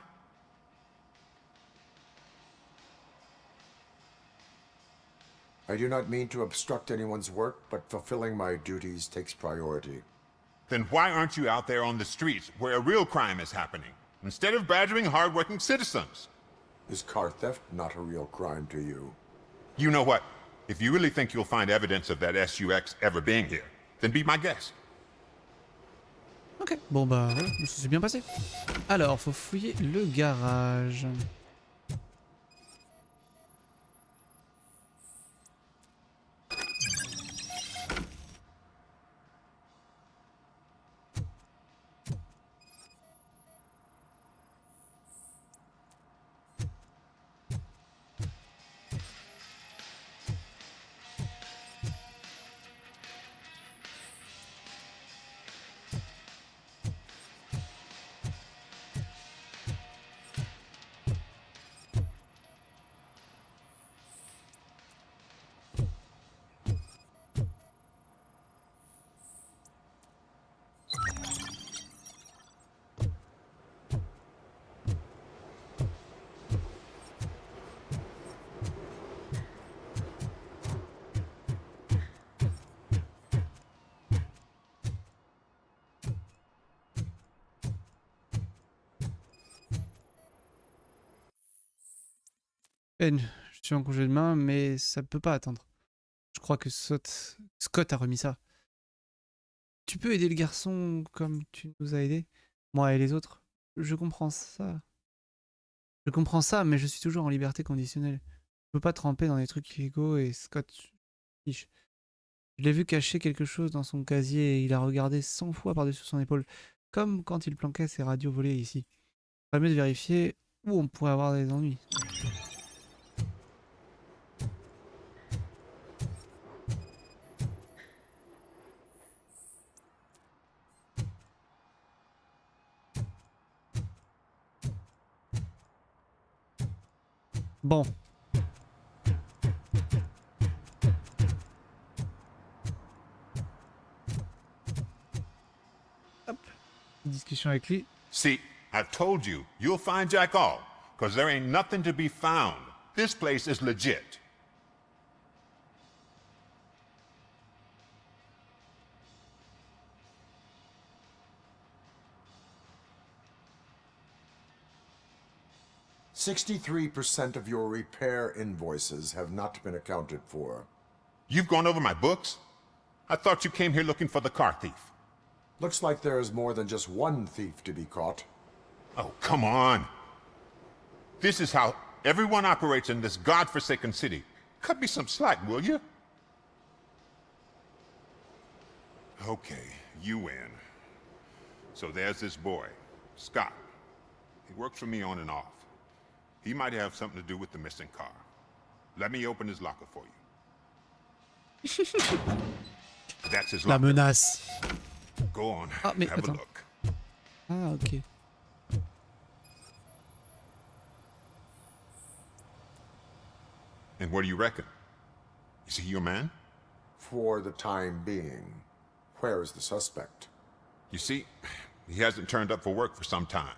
I do not mean to obstruct anyone's work, but fulfilling my duties takes priority. Then why aren't you out there on the streets where a real crime is happening, instead of badgering hard-working citizens? Is car theft not a real crime to you? You know what? If you really think you'll find evidence of that SUX ever being here, then be my guest. Ok, bon bah voilà, ça s'est bien passé. Alors, faut fouiller le garage. Je suis en congé demain, mais ça peut pas attendre. Je crois que Scott a remis ça. Tu peux aider le garçon comme tu nous as aidés, moi et les autres. Je comprends ça. Je comprends ça, mais je suis toujours en liberté conditionnelle. Je peux pas tremper dans des trucs illégaux et Scott... Je l'ai vu cacher quelque chose dans son casier et il a regardé 100 fois par-dessus son épaule, comme quand il planquait ses radios volées ici. Il serait mieux de vérifier où on pourrait avoir des ennuis. Bon. Hop. Discussion avec lui. See, I've told you, you'll find Jack all, because there ain't nothing to be found. This place is legit. "63% of your repair invoices have not been accounted for. You've gone over my books? I thought you came here looking for the car thief. Looks like there is more than just one thief to be caught. Oh, come on. This is how everyone operates in this godforsaken city. Cut me some slack, will you? Okay, you win. So there's this boy, Scott. He works for me on and off. He might have something to do with the missing car. Let me open his locker for you. That's his La locker. menace. Go on, Ah, mais have a attends. look. Ah, ok. And what do you reckon? Is he your man? For the time being. Where is the suspect? You see, he hasn't turned up for work for some time.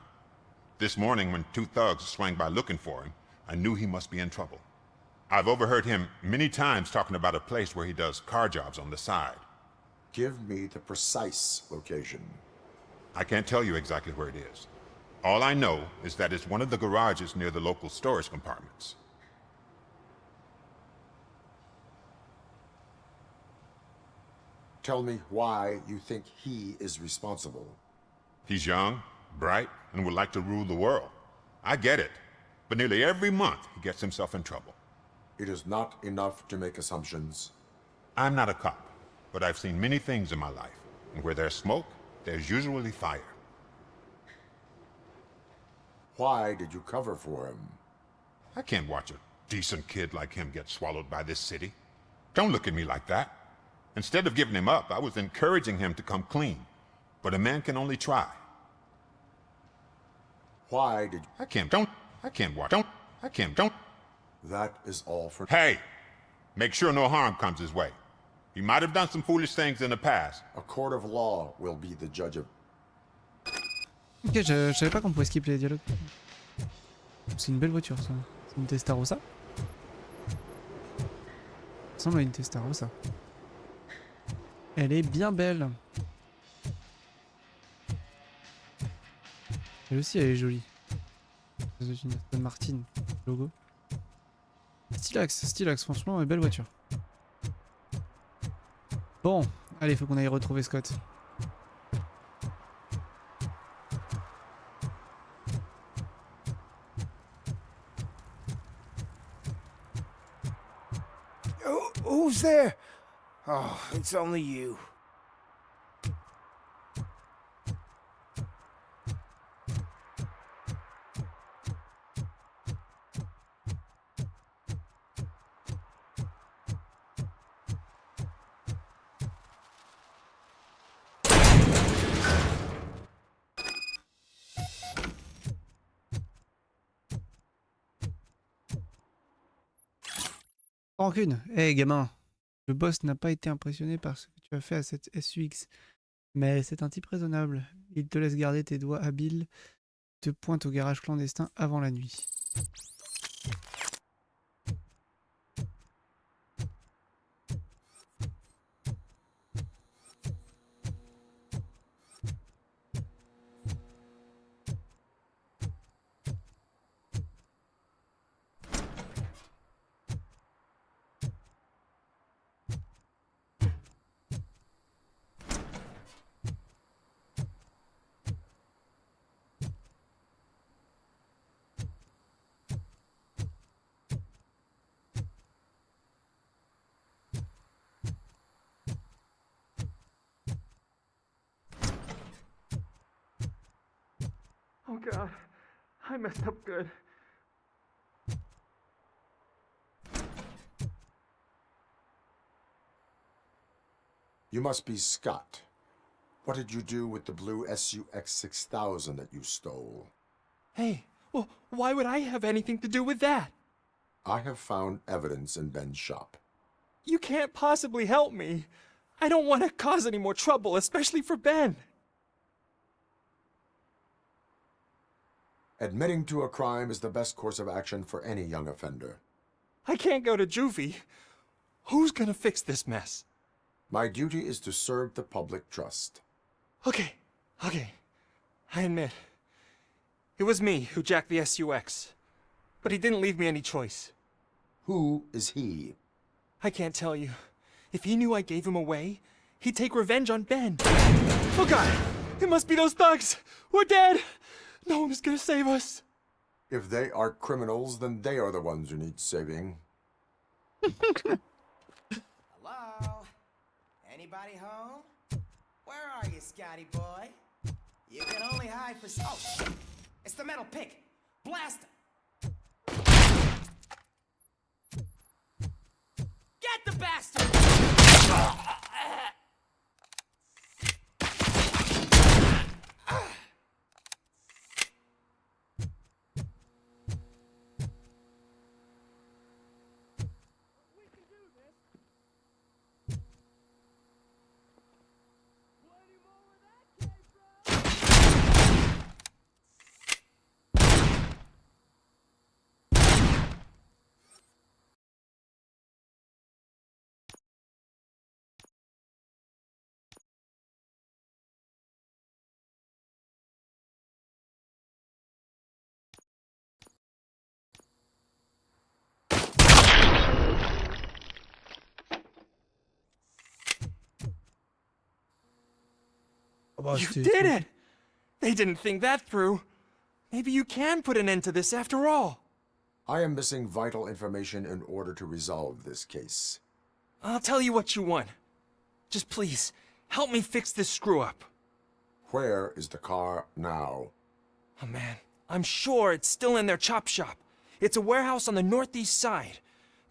This morning, when two thugs swang by looking for him, I knew he must be in trouble. I've overheard him many times talking about a place where he does car jobs on the side. Give me the precise location. I can't tell you exactly where it is. All I know is that it's one of the garages near the local storage compartments. Tell me why you think he is responsible. He's young, bright, and would like to rule the world. I get it. But nearly every month, he gets himself in trouble. It is not enough to make assumptions. I'm not a cop, but I've seen many things in my life. And where there's smoke, there's usually fire. Why did you cover for him? I can't watch a decent kid like him get swallowed by this city. Don't look at me like that. Instead of giving him up, I was encouraging him to come clean. But a man can only try. Why did you... I can't watch. That is all for... Hey! Make sure no harm comes his way. He might have done some foolish things in the past. A court of law will be the judge of... Ok, je savais pas qu'on pouvait skipper les dialogues. C'est une belle voiture ça. C'est une Testarossa. Ça ressemble à une Testarossa. Elle est bien belle. Elle aussi elle est jolie. C'est une Aston Martin, logo. Stylax, franchement, belle voiture. Bon, allez, faut qu'on aille retrouver Scott. Who's there? Oh, it's only you. Rancune. Hey gamin, le boss n'a pas été impressionné par ce que tu as fait à cette SUX. Mais c'est un type raisonnable. Il te laisse garder tes doigts habiles, te pointe au garage clandestin avant la nuit. Oh God, I messed up good. You must be Scott. What did you do with the blue SUX 6000 that you stole? Hey, well, why would I have anything to do with that? I have found evidence in Ben's shop. You can't possibly help me. I don't want to cause any more trouble, especially for Ben. Admitting to a crime is the best course of action for any young offender. I can't go to juvie. Who's gonna fix this mess? My duty is to serve the public trust. Okay. I admit. It was me who jacked the SUX. But he didn't leave me any choice. Who is he? I can't tell you. If he knew I gave him away, he'd take revenge on Ben. Oh God! It must be those thugs! We're dead! No one is gonna save us. If they are criminals, then they are the ones who need saving. Hello? Anybody home? Where are you, Scotty boy? You can only hide for... Oh, it's the metal pick. Blast him. Get the bastard! You did it! They didn't think that through. Maybe you can put an end to this after all. I am missing vital information in order to resolve this case. I'll tell you what you want. Just please, help me fix this screw-up. Where is the car now? Oh man, I'm sure it's still in their chop shop. It's a warehouse on the northeast side.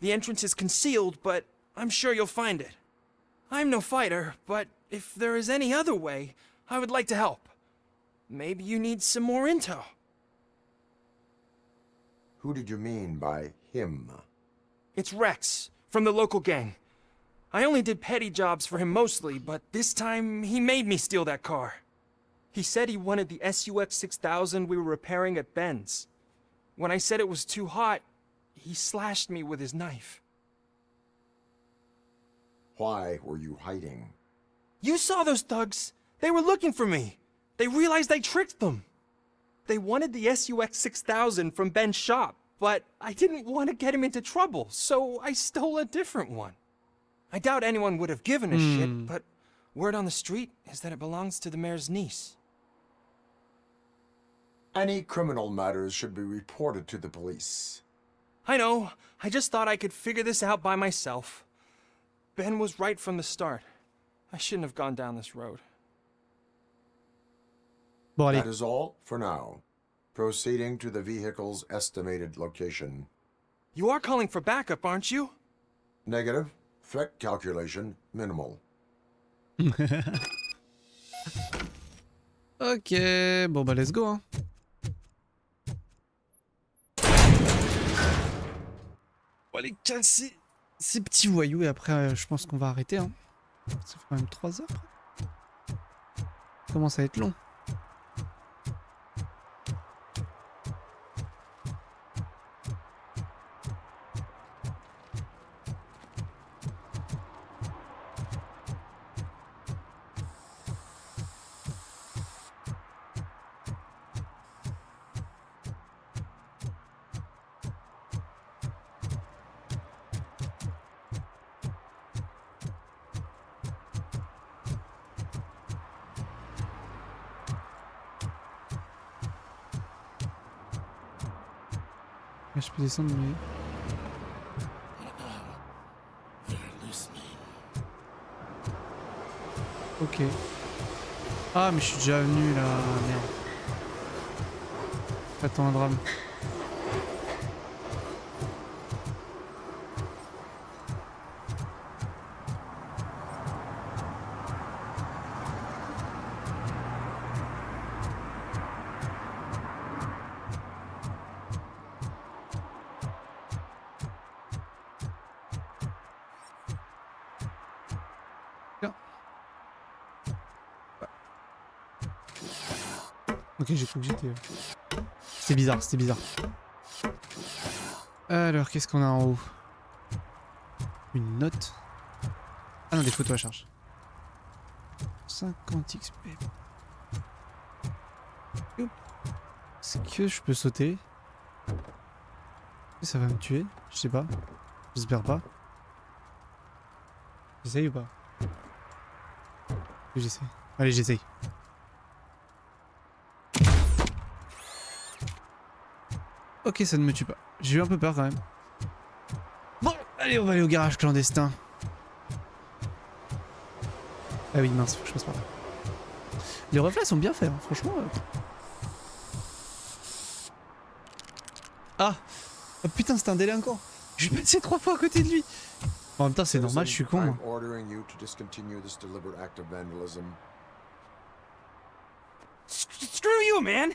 The entrance is concealed, but I'm sure you'll find it. I'm no fighter, but if there is any other way, I would like to help. Maybe you need some more intel. Who did you mean by him? It's Rex, from the local gang. I only did petty jobs for him mostly, but this time he made me steal that car. He said he wanted the SUX 6000 we were repairing at Ben's. When I said it was too hot, he slashed me with his knife. Why were you hiding? You saw those thugs. They were looking for me. They realized I tricked them. They wanted the SUX 6000 from Ben's shop, but I didn't want to get him into trouble, so I stole a different one. I doubt anyone would have given a shit, but word on the street is that it belongs to the mayor's niece. Any criminal matters should be reported to the police. I know. I just thought I could figure this out by myself. Ben was right from the start. I shouldn't have gone down this road. That is all for now. Proceeding to the vehicle's estimated location. You are calling for backup, aren't you? Negative. Threat calculation minimal. Ok, bon bah let's go hein. On va aller casser ces petits voyous et après je pense qu'on va arrêter hein. Ça fait quand même 3 heures. Ça commence à être long. Je peux descendre mais... Ok. Ah mais je suis déjà venu là, merde. Attends un drame. Ok, j'ai cru que j'étais... C'était bizarre, c'était bizarre. Alors, qu'est-ce qu'on a en haut? Une note. Ah non, des photos à charge. 50 XP. Est-ce que je peux sauter? Ça va me tuer? Je sais pas. J'espère pas. J'essaye ou pas? J'essaye. Allez, j'essaye. Ok, ça ne me tue pas. J'ai eu un peu peur quand même. Bon, allez, on va aller au garage clandestin. Ah oui, mince, faut que je passe par là. Les reflets sont bien faits, hein, franchement. Ah! Oh putain, c'est un délinquant! Je vais passer 3 fois à côté de lui! En même temps, c'est normal, je suis con. Moi. Screw you, man!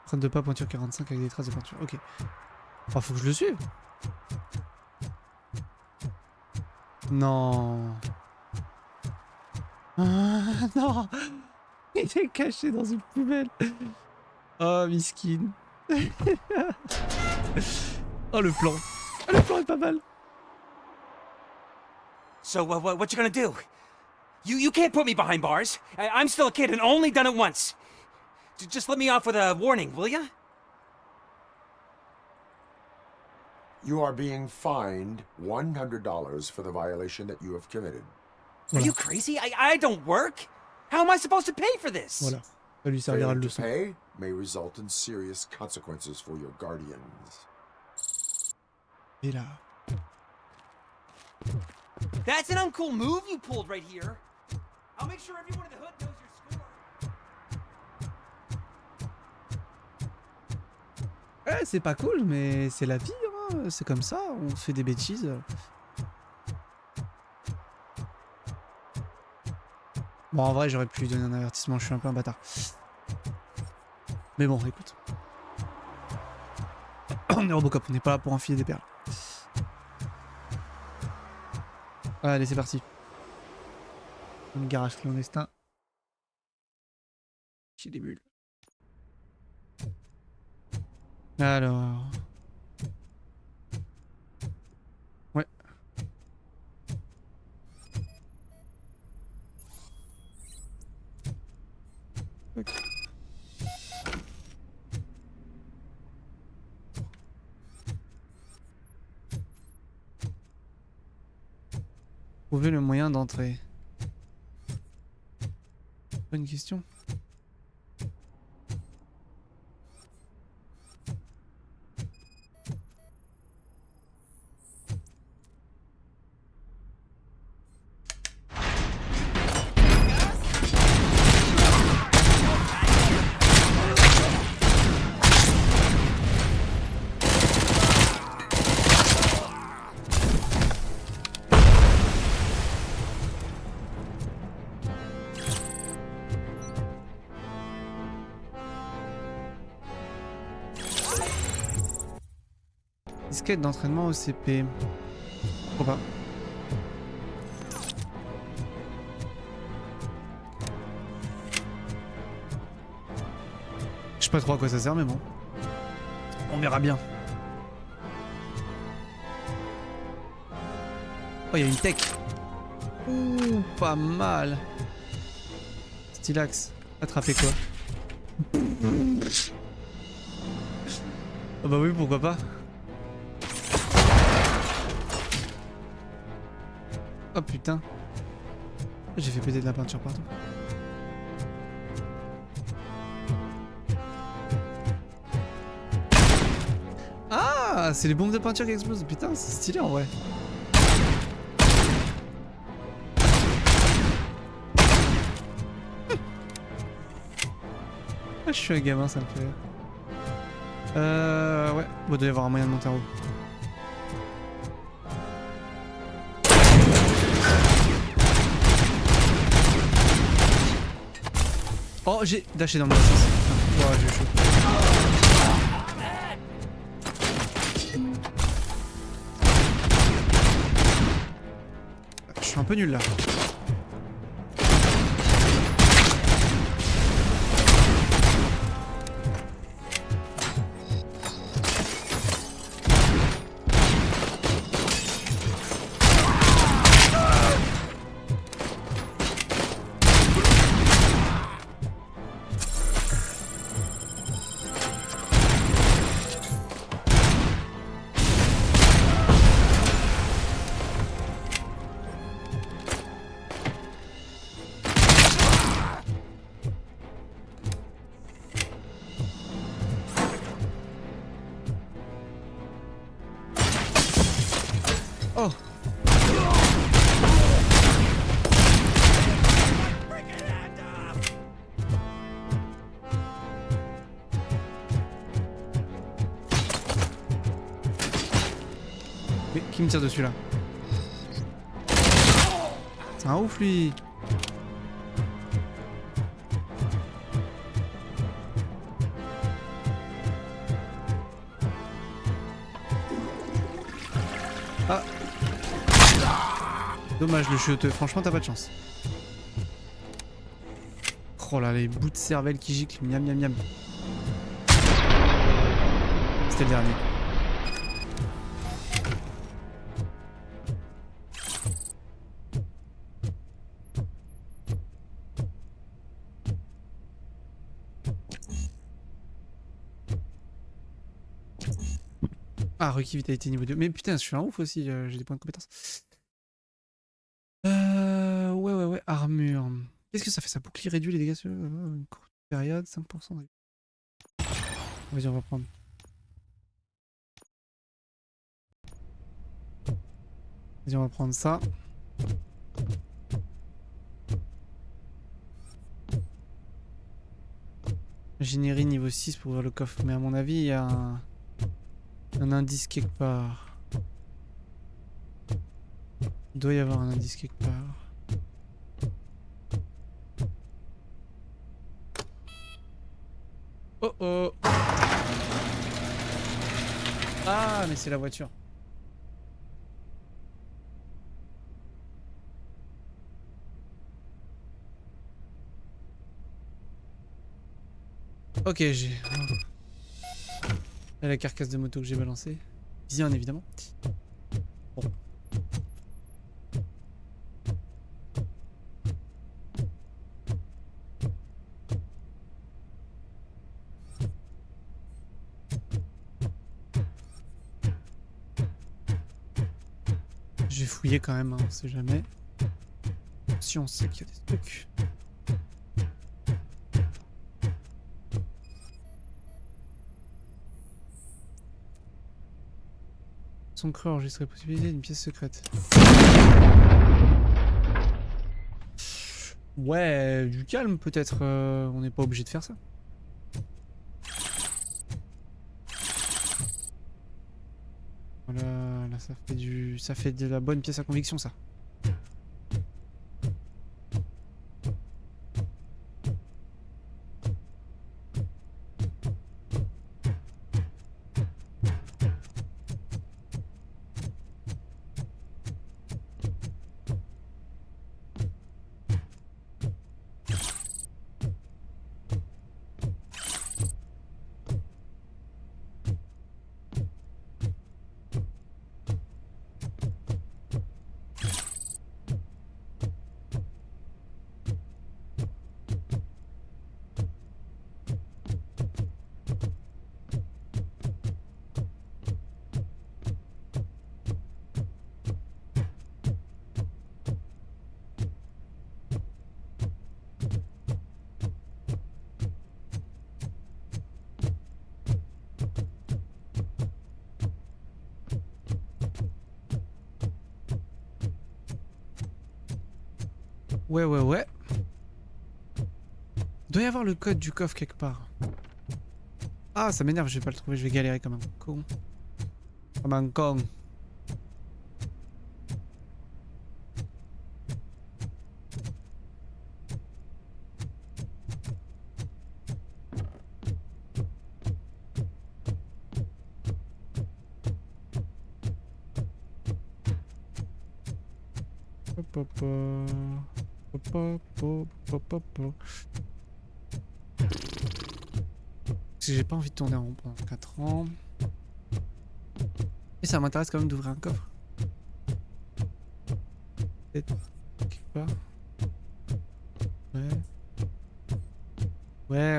Traîne de pas, pointure 45 avec des traces de peinture. Ok. Enfin, faut que je le suive. Non. Ah, non. Il est caché dans une poubelle. Oh, miskin. Oh, le plan. Oh, le plan est pas mal. So, what you gonna do? You can't put me behind bars. I'm still a kid and only done it once. Just let me off with a warning, will ya? You are being fined $100 for the violation that you have committed. Are you crazy? I don't work. How am I supposed to pay for this? Voilà. Ça lui servira de Failing to leçon. pay may result in serious consequences for your guardians. Et là. That's an uncool move you pulled right here. I'll make sure everyone in the hood knows your score. Ouais, c'est pas cool, mais c'est la vie, hein. C'est comme ça, on fait des bêtises. Bon, en vrai, j'aurais pu lui donner un avertissement, je suis un peu un bâtard. Mais bon, écoute. On est RoboCop, on n'est pas là pour enfiler des perles. Allez, c'est parti. Le garage clandestin. J'ai des bulles. Alors... Ouais. Ok. Trouver le moyen d'entrer. Bonne question. Disquette d'entraînement au CP. Pourquoi pas. Je sais pas trop à quoi ça sert, mais bon. On verra bien. Oh, il y a une tech. Ouh, pas mal. Stylax. Attraper quoi? Oh bah oui, pourquoi pas. Oh putain. J'ai fait péter de la peinture partout. Ah, c'est les bombes de peinture qui explosent. Putain, c'est stylé en vrai. Ah, je suis un gamin, ça me fait rire. Ouais, bon, il doit y avoir un moyen de monter en haut. Oh, j'ai dashé dans le mauvais sens. Ah, ouais, j'ai chaud. Je suis un peu nul là. Oh. Mais qui me tire dessus là? C'est un ouf lui. Ah. Dommage le chiotteux, franchement t'as pas de chance. Oh là, les bouts de cervelle qui giclent, miam miam miam. C'était le dernier. Ah, requis vitalité niveau 2. Mais putain, je suis un ouf aussi, j'ai des points de compétence. Ouais, armure. Qu'est-ce que ça fait? Ça bouclier réduit les dégâts sur une courte période, 5%. Vas-y, on va prendre. Vas-y, on va prendre ça. Ingénierie niveau 6 pour ouvrir le coffre. Mais à mon avis, il y a un indice quelque part. Il doit y avoir un indice quelque part. Oh oh! Ah, mais c'est la voiture. Ok, j'ai... Là, la carcasse de moto que j'ai balancée. Bien évidemment. Bon. Je vais fouiller quand même, hein, on sait jamais. Si on sait qu'il y a des trucs. Son cru enregistré possibilité d'une pièce secrète. Ouais, du calme peut-être, on n'est pas obligé de faire ça. Voilà, là ça fait de la bonne pièce à conviction ça. Ouais. Il doit y avoir le code du coffre quelque part. Ah, ça m'énerve, je vais pas le trouver, je vais galérer comme un con. Comme un con. Si j'ai pas envie de tourner en rond pendant 4 ans. Et ça m'intéresse quand même d'ouvrir un coffre. Peut-être quelque part. Ouais.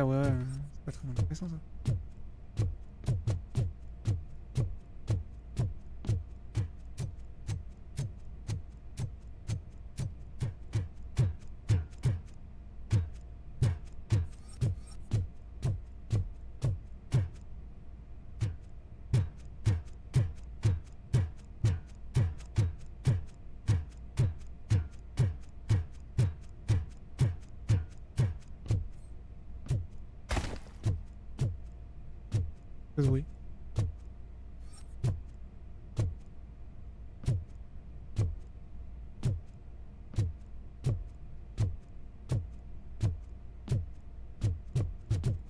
Ouais. C'est pas très intéressant ça. Oui.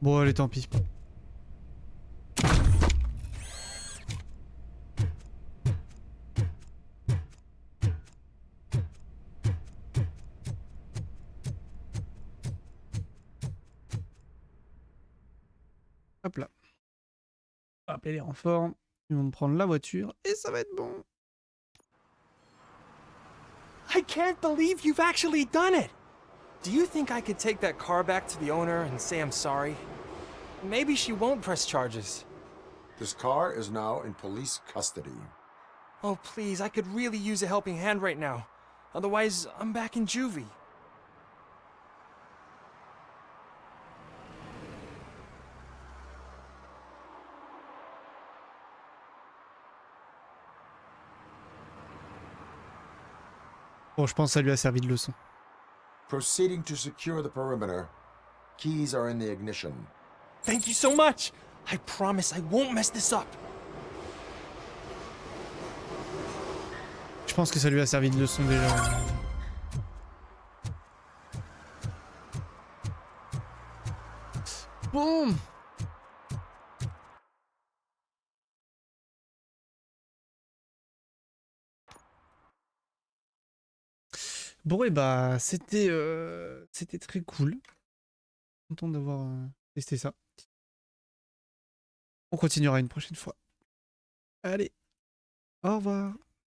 Bon, allez, tant pis. Hop là. On va appeler les renforts. Ils vont me prendre la voiture et ça va être bon. I can't believe you've actually done it! Do you think I could take that car back to the owner and say I'm sorry? Maybe she won't press charges. This car is now in police custody. Oh, please, I could really use a helping hand right now. Otherwise, I'm back in juvie. Bon, je pense que ça lui a servi de leçon. Proceeding to secure the perimeter. Keys are in the ignition. Thank you so much! I promise I won't mess this up. Je pense que ça lui a servi de leçon déjà. Bon. Bon et bah c'était très cool. Content d'avoir testé ça. On continuera une prochaine fois. Allez, au revoir.